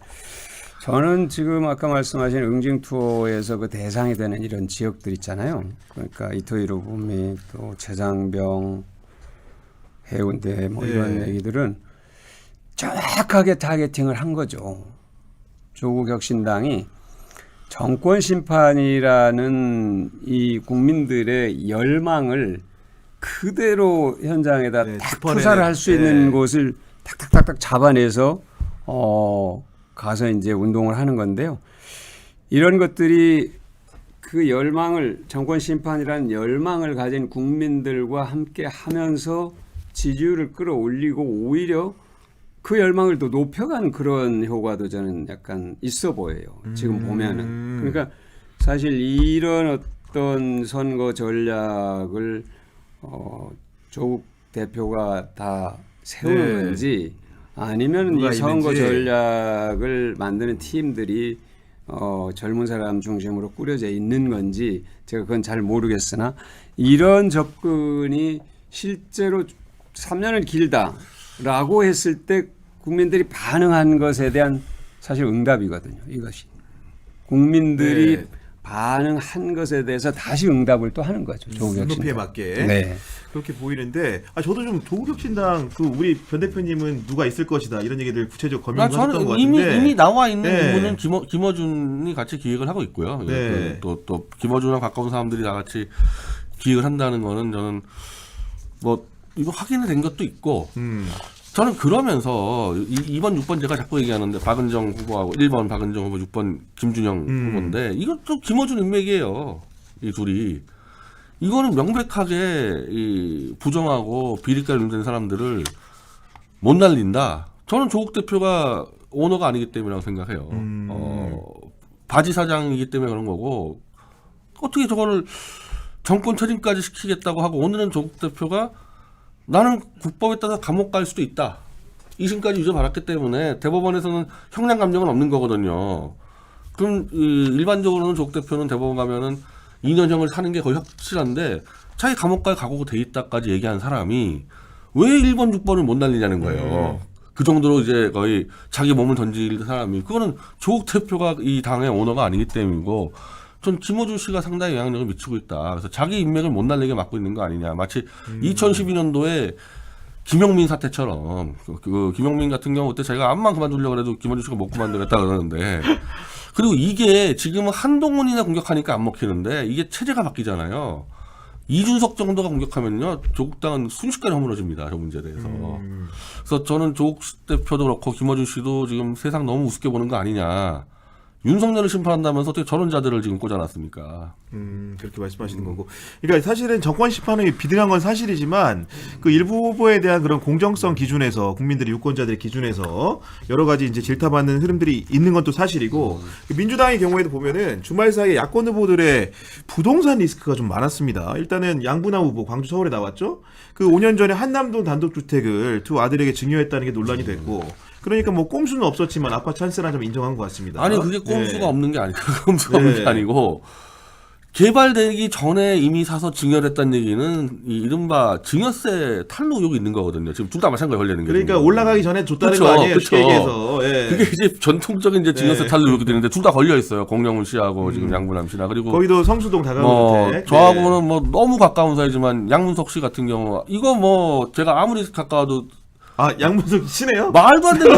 저는 지금 아까 말씀하신 응징 투어에서 그 대상이 되는 이런 지역들 있잖아요. 그러니까 이토155미, 또 최장병, 해운대 뭐 이런 얘기들은 정확하게 타겟팅을 한 거죠. 조국 혁신당이 정권 심판이라는 이 국민들의 열망을 그대로 현장에다 딱 투사를 할 수 있는 곳을 탁탁탁탁 잡아내서 가서 이제 운동을 하는 건데요. 이런 것들이 그 열망을, 정권 심판이라는 열망을 가진 국민들과 함께 하면서 지지율을 끌어올리고 오히려 그 열망을 더 높여간 그런 효과도 저는 약간 있어 보여요. 지금 보면은. 그러니까 사실 이런 어떤 선거 전략을 조국 대표가 다 세우는 건지, 아니면 이 선거 전략을 만드는 팀들이 젊은 사람 중심으로 꾸려져 있는 건지 제가 그건 잘 모르겠으나, 이런 접근이 실제로 3년은 길다라고 했을 때 국민들이 반응한 것에 대한 사실 응답이거든요. 이것이 국민들이 반응한 것에 대해서 다시 응답을 또 하는 거죠. 조국 혁신당. 눈높이에 맞게. 네. 그렇게 보이는데, 저도 좀 조국 혁신당 우리 변 대표님은 누가 있을 것이다 이런 얘기를 구체적으로 검증하셨던 것 저는 같은데 이미 나와 있는 부분은 김어준이 같이 기획을 하고 있고요. 네. 또 김어준이랑 가까운 사람들이 다 같이 기획을 한다는 거는 저는 뭐 이거 확인이 된 것도 있고, 저는 그러면서 이번 6번 제가 자꾸 얘기하는데 박은정 후보하고 1번 박은정 후보, 6번 김준영 후보인데 이것도 김어준 인맥이에요. 이 둘이. 이거는 명백하게 이 부정하고 비리까지 눈댄 사람들을 못 날린다. 저는 조국 대표가 오너가 아니기 때문이라고 생각해요. 바지 사장이기 때문에 그런 거고, 어떻게 저거를 정권 퇴진까지 시키겠다고 하고, 오늘은 조국 대표가 나는 국법에 따라서 감옥 갈 수도 있다, 2심까지 유죄받았기 때문에 대법원에서는 형량 감정은 없는 거거든요. 그럼 일반적으로는 조국 대표는 대법원 가면은 2년형을 사는 게 거의 확실한데, 자기 감옥 갈 각오가 돼 있다까지 얘기한 사람이 왜 1번 6번을 못 날리냐는 거예요. 그 정도로 이제 거의 자기 몸을 던질 사람이, 그거는 조국 대표가 이 당의 오너가 아니기 때문이고, 전 김어준 씨가 상당히 영향력을 미치고 있다. 그래서 자기 인맥을 못 날리게 막고 있는 거 아니냐. 마치 2012년도에 김용민 사태처럼, 그 김용민 같은 경우 그때 자기가 암만 그만두려고 해도 김어준 씨가 못 그만두겠다 그러는데, 그리고 이게 지금은 한동훈이나 공격하니까 안 먹히는데, 이게 체제가 바뀌잖아요. 이준석 정도가 공격하면요, 조국 당은 순식간에 허물어집니다. 저 문제에 대해서. 그래서 저는 조국 대표도 그렇고 김어준 씨도 지금 세상 너무 우습게 보는 거 아니냐. 윤석열을 심판한다면서 어떻게 저런 자들을 지금 꽂아놨습니까? 그렇게 말씀하시는 거고. 그러니까 사실은 정권 심판이 비등한 건 사실이지만, 그 일부 후보에 대한 그런 공정성 기준에서, 국민들이 유권자들의 기준에서 여러 가지 이제 질타받는 흐름들이 있는 건 또 사실이고, 민주당의 경우에도 보면은 주말 사이에 야권 후보들의 부동산 리스크가 좀 많았습니다. 일단은 양분화 후보 광주 서울에 나왔죠. 그 5년 전에 한남동 단독주택을 두 아들에게 증여했다는 게 논란이 됐고, 그러니까 뭐 꼼수는 없었지만 아파트 찬스는 좀 인정한 것 같습니다. 아니, 그게 꼼수가 없는 게 아니고, 꼼수가 없는 게 아니고, 개발되기 전에 이미 사서 증여를 했다는 얘기는 이 이른바 증여세 탈루 의혹이 있는 거거든요. 지금 둘 다 마찬가지로 걸리는 게. 그러니까 올라가기 전에 줬다는 그쵸, 거 아니에요? 그쵸. 시에서. 그게 이제 전통적인 이제 증여세 탈루 의혹이 되는데, 둘 다 걸려 있어요. 공영훈 씨하고 지금 양분남 씨나. 그리고 거기도 성수동 다가오는데. 저하고는 뭐 너무 가까운 사이지만 양문석 씨 같은 경우, 이거 뭐 제가 아무리 가까워도 아, 양문석 친해요? 말도 안 되는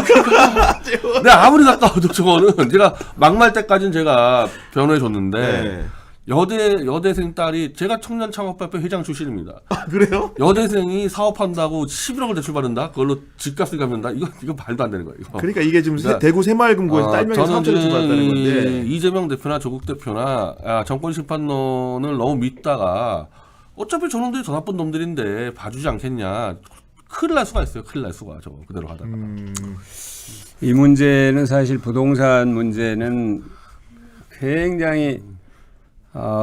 내 아무리 가까워도 저거는 제가 막말 때까지는 제가 변호해 줬는데 네. 여대생 딸이 제가 청년창업협회 회장 출신입니다. 아, 그래요? 여대생이 사업한다고 11억을 대출 받는다. 그걸로 집값을 갚는다. 이거 말도 안 되는 거예요. 이거. 그러니까 이게 지금 그러니까, 대구 새마을금고에서 딸 명이 저는 사업자를 지금 주고받다는 건데. 이재명 대표나 조국 대표나 정권심판론을 너무 믿다가 어차피 저놈들이 더 나쁜 놈들인데 봐주지 않겠냐. 큰일 날 수가 있어요. 큰일 날 수가 저거 그대로 가다가. 이 문제는 사실 부동산 문제는 굉장히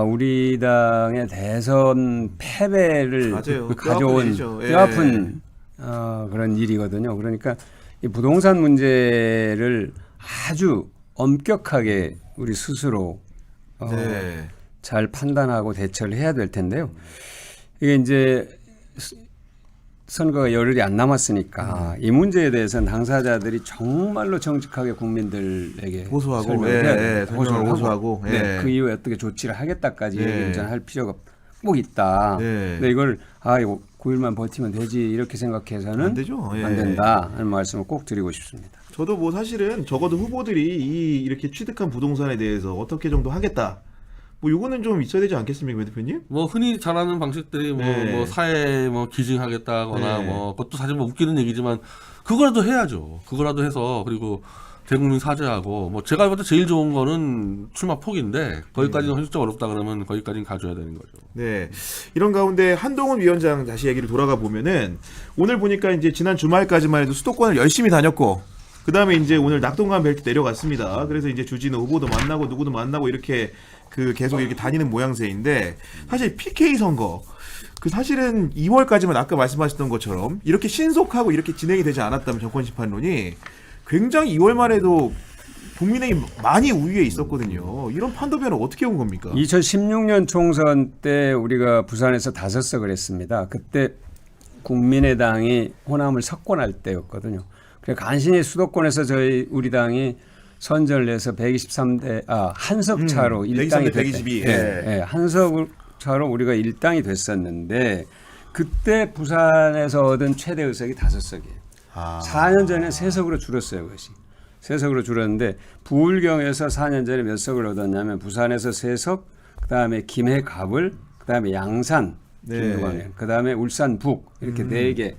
우리 당의 대선 패배를 맞아요. 가져온 일이죠. 예. 뼈아픈 그런 일이거든요. 그러니까 이 부동산 문제를 아주 엄격하게 우리 스스로 네. 잘 판단하고 대처를 해야 될 텐데요. 이게 이제 선거가 열흘이 안 남았으니까 이 문제에 대해서는 당사자들이 정말로 정직하게 국민들에게 호소하고, 설명을 해야 돼요. 설명을 호소하고, 네, 예. 그 이후에 어떻게 조치를 하겠다까지 예. 얘기를 할 필요가 꼭 있다. 예. 근데 이걸 이거 9일만 버티면 되지 이렇게 생각해서는 안 되죠. 예. 안 된다 하는 말씀을 꼭 드리고 싶습니다. 저도 뭐 사실은 적어도 후보들이 이렇게 취득한 부동산에 대해서 어떻게 정도 하겠다. 뭐 요거는 좀 있어야 되지 않겠습니까, 대표님? 뭐 흔히 잘하는 방식들이 네. 뭐 사회 뭐 기증하겠다거나 네. 뭐 그것도 사실 뭐 웃기는 얘기지만 그거라도 해야죠. 그거라도 해서 그리고 대국민 사죄하고 뭐 제가 볼 때 제일 좋은 거는 출마 포기인데 거기까지는 현실적 어렵다 그러면 거기까지는 가져야 되는 거죠. 네. 이런 가운데 한동훈 위원장 다시 얘기를 돌아가 보면은 오늘 보니까 이제 지난 주말까지만 해도 수도권을 열심히 다녔고 그다음에 이제 오늘 낙동강 벨트 내려갔습니다. 그래서 이제 주진우 후보도 만나고 누구도 만나고 이렇게 계속 이렇게 다니는 모양새인데 사실 PK 선거 그 사실은 2월까지만 아까 말씀하셨던 것처럼 이렇게 신속하고 이렇게 진행이 되지 않았다면 정권 심판론이 굉장히 2월만 해도 국민의힘 많이 우위에 있었거든요. 이런 판도 변화 어떻게 온 겁니까? 2016년 총선 때 우리가 부산에서 5석을 했습니다. 그때 국민의당이 호남을 석권할 때였거든요. 그래서 간신히 수도권에서 우리 당이 선전을 해서 123대 한석 차로 123대 1당이 122. 한석 차로 우리가 1당이 됐었는데 그때 부산에서 얻은 최대 의석이 5석이에요. 4년 전에 3석으로 줄었어요. 그것이. 3석으로 줄었는데 부울경에서 4년 전에 몇 석을 얻었냐면 부산에서 3석, 그다음에 김해 갑을, 그다음에 양산, 김두광에, 그다음에 울산 북 이렇게 4개.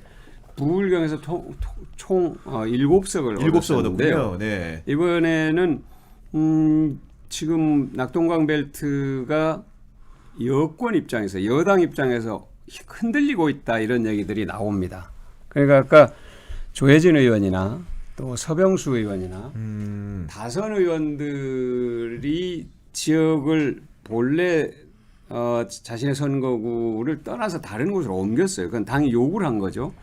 부울경에서 총 7석을 7석 얻었는데요. 얻었군요. 네. 이번에는 지금 낙동강 벨트가 여권 입장에서 여당 입장에서 흔들리고 있다 이런 얘기들이 나옵니다. 그러니까 아까 조혜진 의원이나 또 서병수 의원이나 다선 의원들이 지역을 본래 자신의 선거구를 떠나서 다른 곳으로 옮겼어요. 그건 당이 요구를 한 거죠.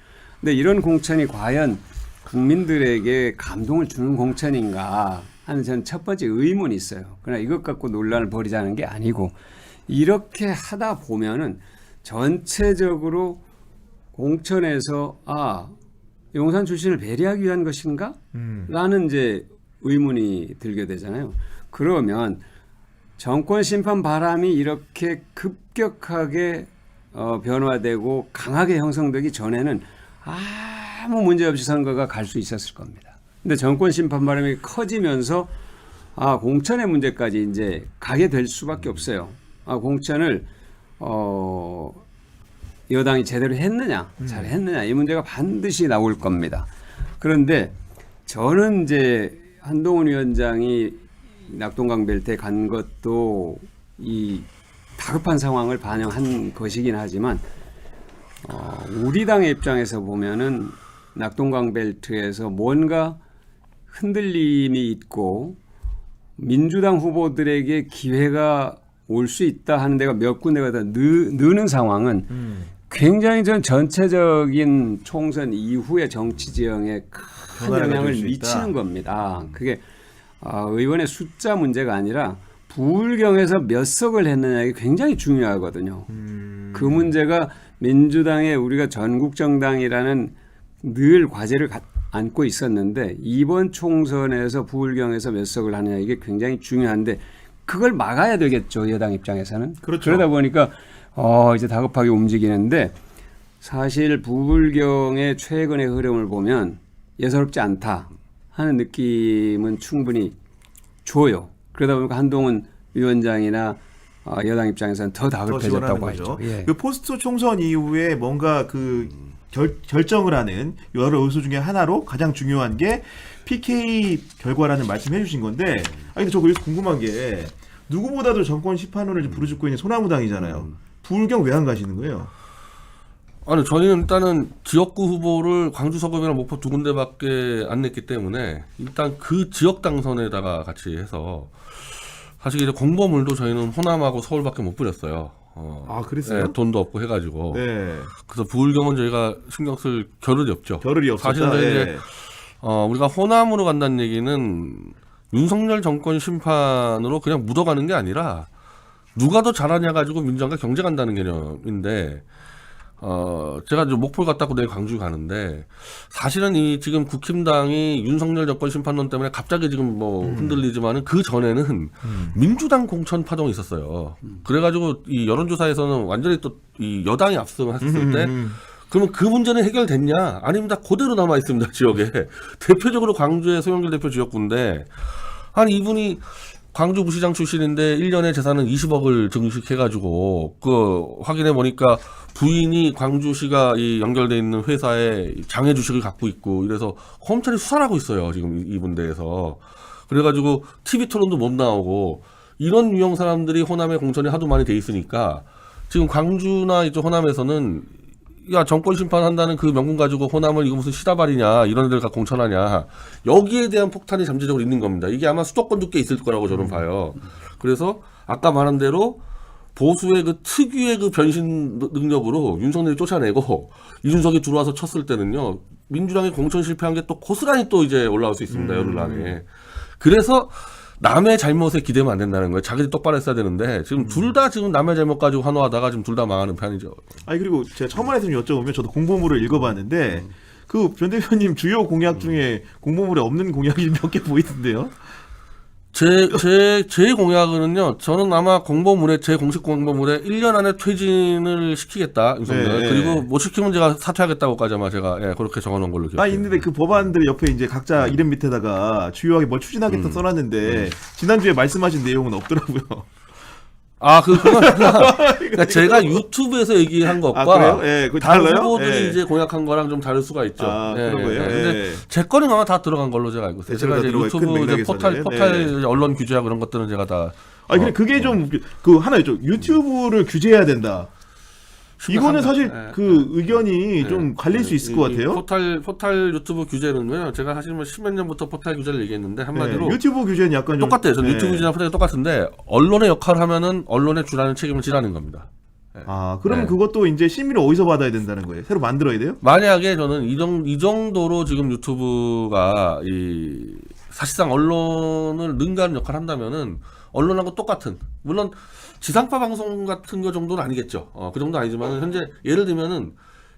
근데 이런 공천이 과연 국민들에게 감동을 주는 공천인가 하는 저는 첫 번째 의문이 있어요. 그러나 이것 갖고 논란을 벌이자는 게 아니고 이렇게 하다 보면은 전체적으로 공천에서 용산 출신을 배려하기 위한 것인가? 라는 이제 의문이 들게 되잖아요. 그러면 정권 심판 바람이 이렇게 급격하게 변화되고 강하게 형성되기 전에는 아무 문제 없이 선거가 갈 수 있었을 겁니다. 근데 정권 심판 바람이 커지면서 공천의 문제까지 이제 가게 될 수밖에 없어요. 공천을 여당이 제대로 했느냐, 잘했느냐 이 문제가 반드시 나올 겁니다. 그런데 저는 이제 한동훈 위원장이 낙동강 벨트에 간 것도 이 다급한 상황을 반영한 것이긴 하지만 우리 당의 입장에서 보면은 낙동강 벨트에서 뭔가 흔들림이 있고 민주당 후보들에게 기회가 올 수 있다 하는 데가 몇 군데가 다 느는 상황은 굉장히 전 전체적인 총선 이후의 정치 지형에 큰 영향을 미치는 겁니다. 그게 의원의 숫자 문제가 아니라 부울경에서 몇 석을 했느냐 이게 굉장히 중요하거든요. 그 문제가 민주당의 우리가 전국정당이라는 늘 과제를 안고 있었는데 이번 총선에서 부울경에서 몇 석을 하느냐 이게 굉장히 중요한데 그걸 막아야 되겠죠. 여당 입장에서는. 그렇죠. 그러다 보니까 이제 다급하게 움직이는데 사실 부불경의 최근의 흐름을 보면 예사롭지 않다 하는 느낌은 충분히 줘요. 그러다 보니까 한동훈 위원장이나 여당 입장에서는 더 더 지원하는 다급해졌다고 거죠. 하죠. 예. 그 포스트 총선 이후에 뭔가 그 결정을 하는 여러 요소 중에 하나로 가장 중요한 게 PK 결과라는 말씀해 주신 건데, 근데 저 여기서 궁금한 게 누구보다도 정권 시판론을 좀 부르짖고 있는 소나무당이잖아요. 부울경 왜 안 가시는 거예요? 아니 저희는 일단은 지역구 후보를 광주 서구이나 목포 두 군데밖에 안 냈기 때문에 일단 그 지역 당선에다가 같이 해서 사실 이제 공보물도 저희는 호남하고 서울밖에 못 뿌렸어요. 그랬어요? 네, 돈도 없고 해가지고. 네. 그래서 부울경은 저희가 신경 쓸 겨를이 없죠. 겨를이 없었다. 사실은 예. 이제 우리가 호남으로 간다는 얘기는 윤석열 정권 심판으로 그냥 묻어가는 게 아니라 누가 더 잘하냐 가지고 민주당과 경제 간다는 개념인데 제가 이제 목포를 갔다 고 내일 광주 가는데 사실은 이 지금 국힘당이 윤석열 정권 심판론 때문에 갑자기 지금 뭐 흔들리지만은 그 전에는 민주당 공천 파동이 있었어요. 그래가지고 이 여론조사에서는 완전히 또 이 여당이 압승했을 때 그러면 그 문제는 해결됐냐? 아닙니다. 그대로 남아 있습니다. 지역에 대표적으로 광주의 소영길 대표 지역구인데 아니 이분이 광주 부시장 출신인데 1년에 재산은 20억을 증식해가지고 그 확인해 보니까 부인이 광주시가 이 연결돼 있는 회사에 장외 주식을 갖고 있고 이래서 검찰이 수사를 하고 있어요. 지금 이분 대해서. 그래가지고 TV 토론도 못 나오고 이런 유형 사람들이 호남에 공천이 하도 많이 돼 있으니까 지금 광주나 이쪽 호남에서는 야 정권 심판한다는 그 명분 가지고 호남을 이거 무슨 시다발이냐 이런 애들 가 공천하냐 여기에 대한 폭탄이 잠재적으로 있는 겁니다. 이게 아마 수도권도 꽤 있을 거라고 저는 봐요. 그래서 아까 말한 대로 보수의 그 특유의 그 변신 능력으로 윤석열이 쫓아내고 이준석이 들어와서 쳤을 때는요 민주당이 공천 실패한 게 또 고스란히 또 이제 올라올 수 있습니다. 열흘 안에. 그래서 남의 잘못에 기대면 안 된다는 거예요. 자기들이 똑바로 했어야 되는데 지금 둘 다 지금 남의 잘못 가지고 환호하다가 지금 둘 다 망하는 편이죠. 그리고 제가 처음에 좀 여쭤보면 저도 공보물을 읽어봤는데 그 변 대표님 주요 공약 중에 공보물에 없는 공약이 몇 개 보이던데요? 제 공약은요, 저는 아마 공보물에, 제 공식 공보물에 1년 안에 퇴진을 시키겠다, 윤석열. 네. 그리고 못 시키면 제가 사퇴하겠다고까지 아마 제가, 그렇게 적어놓은 걸로 기억해요. 있는데 그 법안들 옆에 이제 각자 이름 밑에다가 주요하게 뭘 추진하겠다 써놨는데 지난주에 말씀하신 내용은 없더라고요. 그러니까 제가 유튜브에서 얘기한 것과 그래요? 예, 그거 다른 달라요? 후보들이 예. 이제 공약한 거랑 좀 다를 수가 있죠. 그런 거예요? 근데 예. 제 거는 아마 다 들어간 걸로 제가 알고 있어요. 제가 제가 이제 들어가 유튜브 큰 이제 맥락에서는. 포탈 언론 규제와 그런 것들은 제가 다. 근데 그게 좀 그 하나 있죠. 유튜브를 규제해야 된다. 이거는 사실 그 의견이 좀 갈릴 수 있을 것 같아요. 포탈 유튜브 규제는요. 제가 사실 뭐 10몇 년부터 포탈 규제를 얘기했는데 한마디로 유튜브 규제는 약간 좀 똑같아요. 저는 유튜브 규제나 포탈이 똑같은데 언론의 역할을 하면은 언론의 주라는 책임을 지라는 겁니다. 그러면 그것도 이제 심의를 어디서 받아야 된다는 거예요? 새로 만들어야 돼요? 만약에 저는 이 정도로 지금 유튜브가 사실상 언론을 능가하는 역할을 한다면은 언론하고 똑같은, 물론 지상파 방송 같은 거 정도는 아니겠죠. 그 정도 아니지만 현재 예를 들면은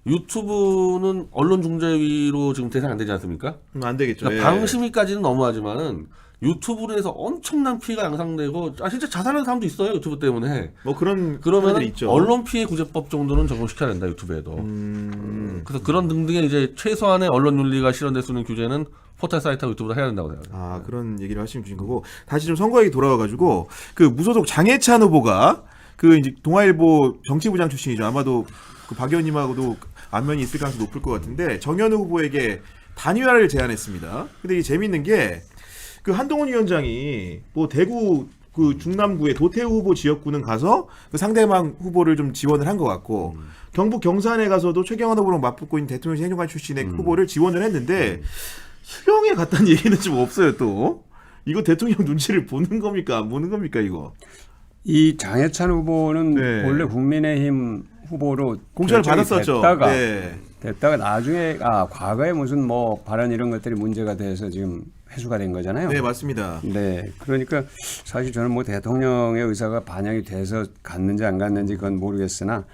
유튜브는 언론중재위로 지금 대상 안 되지 않습니까? 안 되겠죠. 그러니까 방심위까지는 너무하지만은 유튜브로 해서 엄청난 피해가 양상되고 진짜 자살하는 사람도 있어요. 유튜브 때문에. 뭐 그러면 있죠. 언론 피해 구제법 정도는 적용시켜야 된다. 유튜브에도. 그래서 그런 등등의 이제 최소한의 언론 윤리가 실현될 수 있는 규제는 포털 사이트하고 유튜브로 해야 된다고 생각합니다. 그런 얘기를 하시면 주신 거고 다시 좀 선거 얘기 돌아와가지고 그 무소속 장해찬 후보가 그 이제 동아일보 정치부장 출신이죠. 아마도 그 박 의원님하고도 안면이 있을 가능성이 높을 것 같은데 정현우 후보에게 단일화를 제안했습니다. 근데 이게 재밌는 게 그 한동훈 위원장이 뭐 대구 그 중남구의 도태우 후보 지역구는 가서 그 상대방 후보를 좀 지원을 한 것 같고 경북 경산에 가서도 최경환 후보랑 맞붙고 있는 대통령 행정관 출신의 후보를 지원을 했는데 수영에 갔다는 얘기는 좀 없어요. 또 이거 대통령 눈치를 보는 겁니까 안 보는 겁니까 이거? 이 장해찬 후보는 네. 원래 국민의힘 후보로 공천을 결정이 받았었죠. 됐다가 나중에 과거에 무슨 뭐 발언 이런 것들이 문제가 돼서 지금 해소가 된 거잖아요. 네, 맞습니다. 네, 그러니까 사실 저는 뭐 대통령의 의사가 반영이 돼서 갔는지 안 갔는지 그건 모르겠으나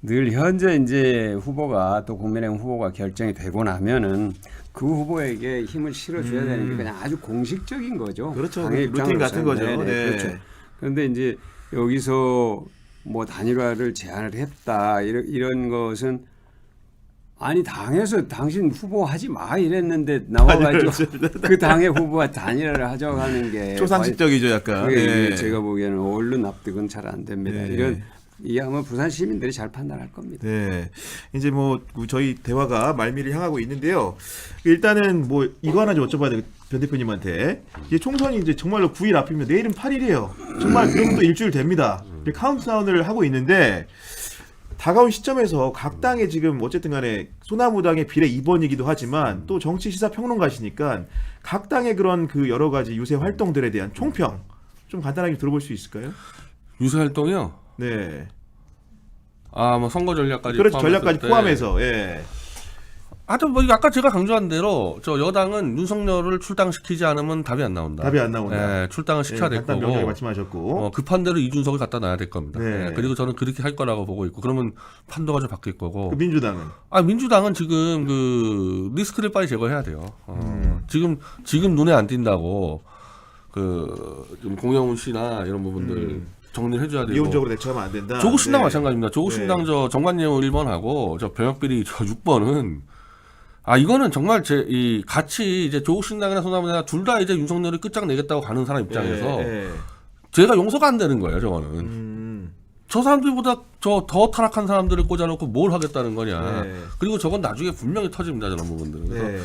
늘 현재 이제 후보가 또 국민의힘 후보가 결정이 되고 나면은 그 후보에게 힘을 실어줘야 되는 게 그냥 아주 공식적인 거죠. 그렇죠. 당의 루틴 같은 입장으로서는. 거죠. 네네, 네. 그렇죠. 그런데 이제 여기서 뭐 단일화를 제안을 했다 이런 것은 아니 당에서 당신 후보하지 마 이랬는데 나와가지고 그 당의 후보와 단일화를 하자고 하는 게 초상식적이죠, 약간. 그게 예. 제가 보기에는 언론 납득은 잘 안 됩니다. 네. 이건 이하면 부산 시민들이 잘 판단할 겁니다. 네. 이제 뭐 저희 대화가 말미를 향하고 있는데요. 일단은 뭐 이거 하나 좀 여쭤봐야 돼요. 변 대표님한테. 이제 총선이 이제 정말로 9일 앞이면 내일은 8일이에요. 정말 그럼 또 일주일 됩니다. 이렇게 카운트다운을 하고 있는데 다가온 시점에서 각 당의 지금 어쨌든 간에 소나무당의 비례 2번이기도 하지만 또 정치 시사 평론가시니까 각 당의 그런 그 여러 가지 유세 활동들에 대한 총평 좀 간단하게 들어볼 수 있을까요? 유세 활동이요. 네. 뭐 선거 전략까지 그렇죠. 전략까지 때. 포함해서. 예. 하여튼 뭐 아까 제가 강조한 대로 저 여당은 윤석열을 출당시키지 않으면 답이 안 나온다. 답이 안 나온다. 예, 출당을 시켜야 될 간단 거고. 명령을 말씀하셨고. 급한 대로 이준석을 갖다 놔야 될 겁니다. 네. 예, 그리고 저는 그렇게 할 거라고 보고 있고 그러면 판도가 좀 바뀔 거고. 그 민주당은 민주당은 지금 그 리스크를 빨리 제거해야 돼요. 지금 눈에 안 띈다고 좀 공영훈 씨나 이런 부분들 정리를 해줘야 되고. 이혼적으로 대처하면 안 된다. 조국 신당 네. 마찬가지입니다. 조국 신당 저 정관예우 1번하고 저 병역비리 저 6번은 이거는 정말 같이 이제 조국 신당이나 소나무나 둘 다 이제 윤석열을 끝장내겠다고 가는 사람 입장에서 제가 용서가 안 되는 거예요, 저거는. 저 사람들보다 저 더 타락한 사람들을 꽂아놓고 뭘 하겠다는 거냐. 네. 그리고 저건 나중에 분명히 터집니다, 저런 부분들은. 그래서 네.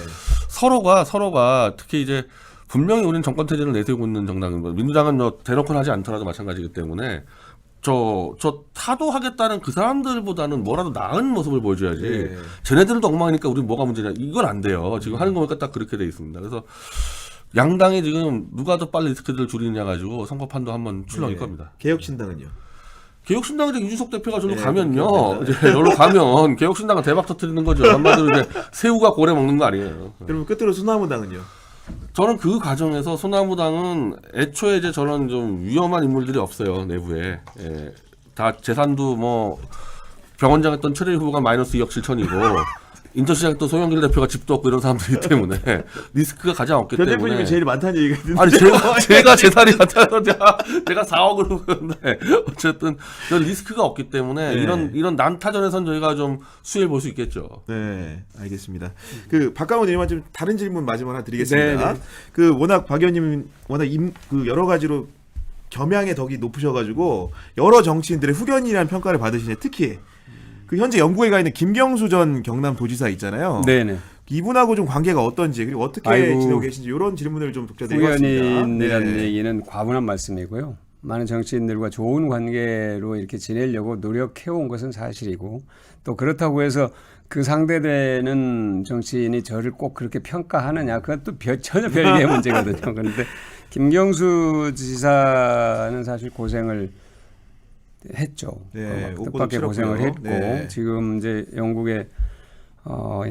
서로가 특히 이제 분명히 우리는 정권 체제를 내세우고 있는 정당입니다. 민주당은 대놓고는 하지 않더라도 마찬가지이기 때문에 저 타도하겠다는 그 사람들보다는 뭐라도 나은 모습을 보여줘야지. 네. 쟤네들도 엉망이니까 우리 뭐가 문제냐. 이건 안 돼요. 지금 하는 거 보니까 딱 그렇게 돼 있습니다. 그래서 양당이 지금 누가 더 빨리 리스크들을 줄이느냐 가지고 선거판도 한번 출렁일 겁니다. 개혁신당은요? 개혁신당 이제 이준석 대표가 저로 네, 가면요. 이제 저로 가면 개혁신당은 대박 터뜨리는 거죠. 한마디로 이제 새우가 고래 먹는 거 아니에요. 그러면 끝으로 소나무당은요? 저는 그 과정에서 소나무당은 애초에 이제 저런 좀 위험한 인물들이 없어요, 내부에. 예. 다 재산도 뭐 병원장 했던 최대희 후보가 마이너스 2억 7천이고 인천시장 했던 소영길 대표가 집도 없고 이런 사람들이기 때문에 리스크가 가장 없기 변 때문에. 대표님이 제일 많다는 얘기가 있는데. 아니 제가 재산이 같아서 제가 4억으로 그런데 어쨌든 이런 리스크가 없기 때문에 네. 이런 난타전에선 저희가 좀 수혜를 볼 수 있겠죠. 네, 알겠습니다. 그 박강원 의원만 좀 다른 질문 마지막 하나 드리겠습니다. 네. 그 워낙 박 의원님 워낙 그 여러 가지로 겸양의 덕이 높으셔가지고 여러 정치인들의 후견이라는 평가를 받으시네. 특히 그 현재 영국에 가 있는 김경수 전 경남도지사 있잖아요. 네네. 이분하고 좀 관계가 어떤지 그리고 어떻게 아이고. 지내고 계신지 이런 질문을 좀 독자들이 해봤습니다. 후견인이라는 네. 얘기는 과분한 말씀이고요. 많은 정치인들과 좋은 관계로 이렇게 지내려고 노력해온 것은 사실이고 또 그렇다고 해서 그 상대되는 정치인이 저를 꼭 그렇게 평가하느냐 그건 또 전혀 별개의 문제거든요. 그런데 김경수 지사는 사실 고생을 했죠. 네, 뜻밖의 옷도 고생을 치렀고요. 했고 네. 지금 이제 영국의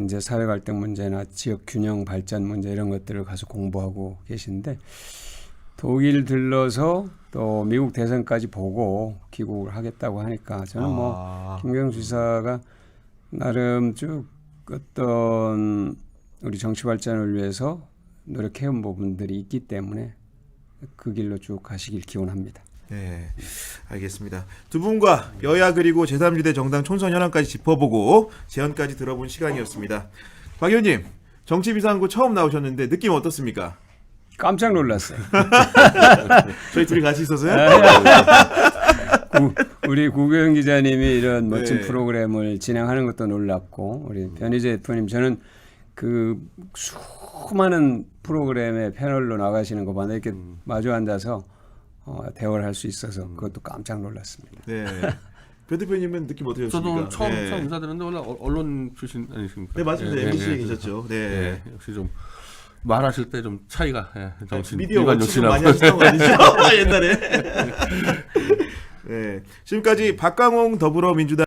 이제 사회 갈등 문제나 지역 균형 발전 문제 이런 것들을 가서 공부하고 계신데 독일 들러서 또 미국 대선까지 보고 귀국을 하겠다고 하니까 저는 뭐 김경수 지사가 나름 쭉 어떤 우리 정치 발전을 위해서 노력해온 부분들이 있기 때문에 그 길로 쭉 가시길 기원합니다. 네, 알겠습니다. 두 분과 여야 그리고 제3지대 정당 총선 현황까지 짚어보고 제언까지 들어본 시간이었습니다. 박 의원님, 정치비상구 처음 나오셨는데 느낌 어떻습니까? 깜짝 놀랐어요. 저희 둘이 같이 있어서요? 우리 구교영 기자님이 이런 멋진 네. 프로그램을 진행하는 것도 놀랐고 우리 변희재 대표님 저는 그 수많은 프로그램의 패널로 나가시는 거 봤는데 이렇게 마주 앉아서 대화를 할 수 있어서 그것도 깜짝 놀랐습니다. 네. 변 대표님은 느낌 어떠셨습니까? 저도 처음 네. 인사드렸는데 원래 언론 출신 아니십니까? 네, 맞습니다. 예, MBC에 예, 계셨죠. 네. 예, 역시 좀 말하실 때 좀 차이가 정신 미디어 일반 워치도 정치인하고 많이 하셨던 거 아니죠? 옛날에. 네. 지금까지 박강홍 더불어민주당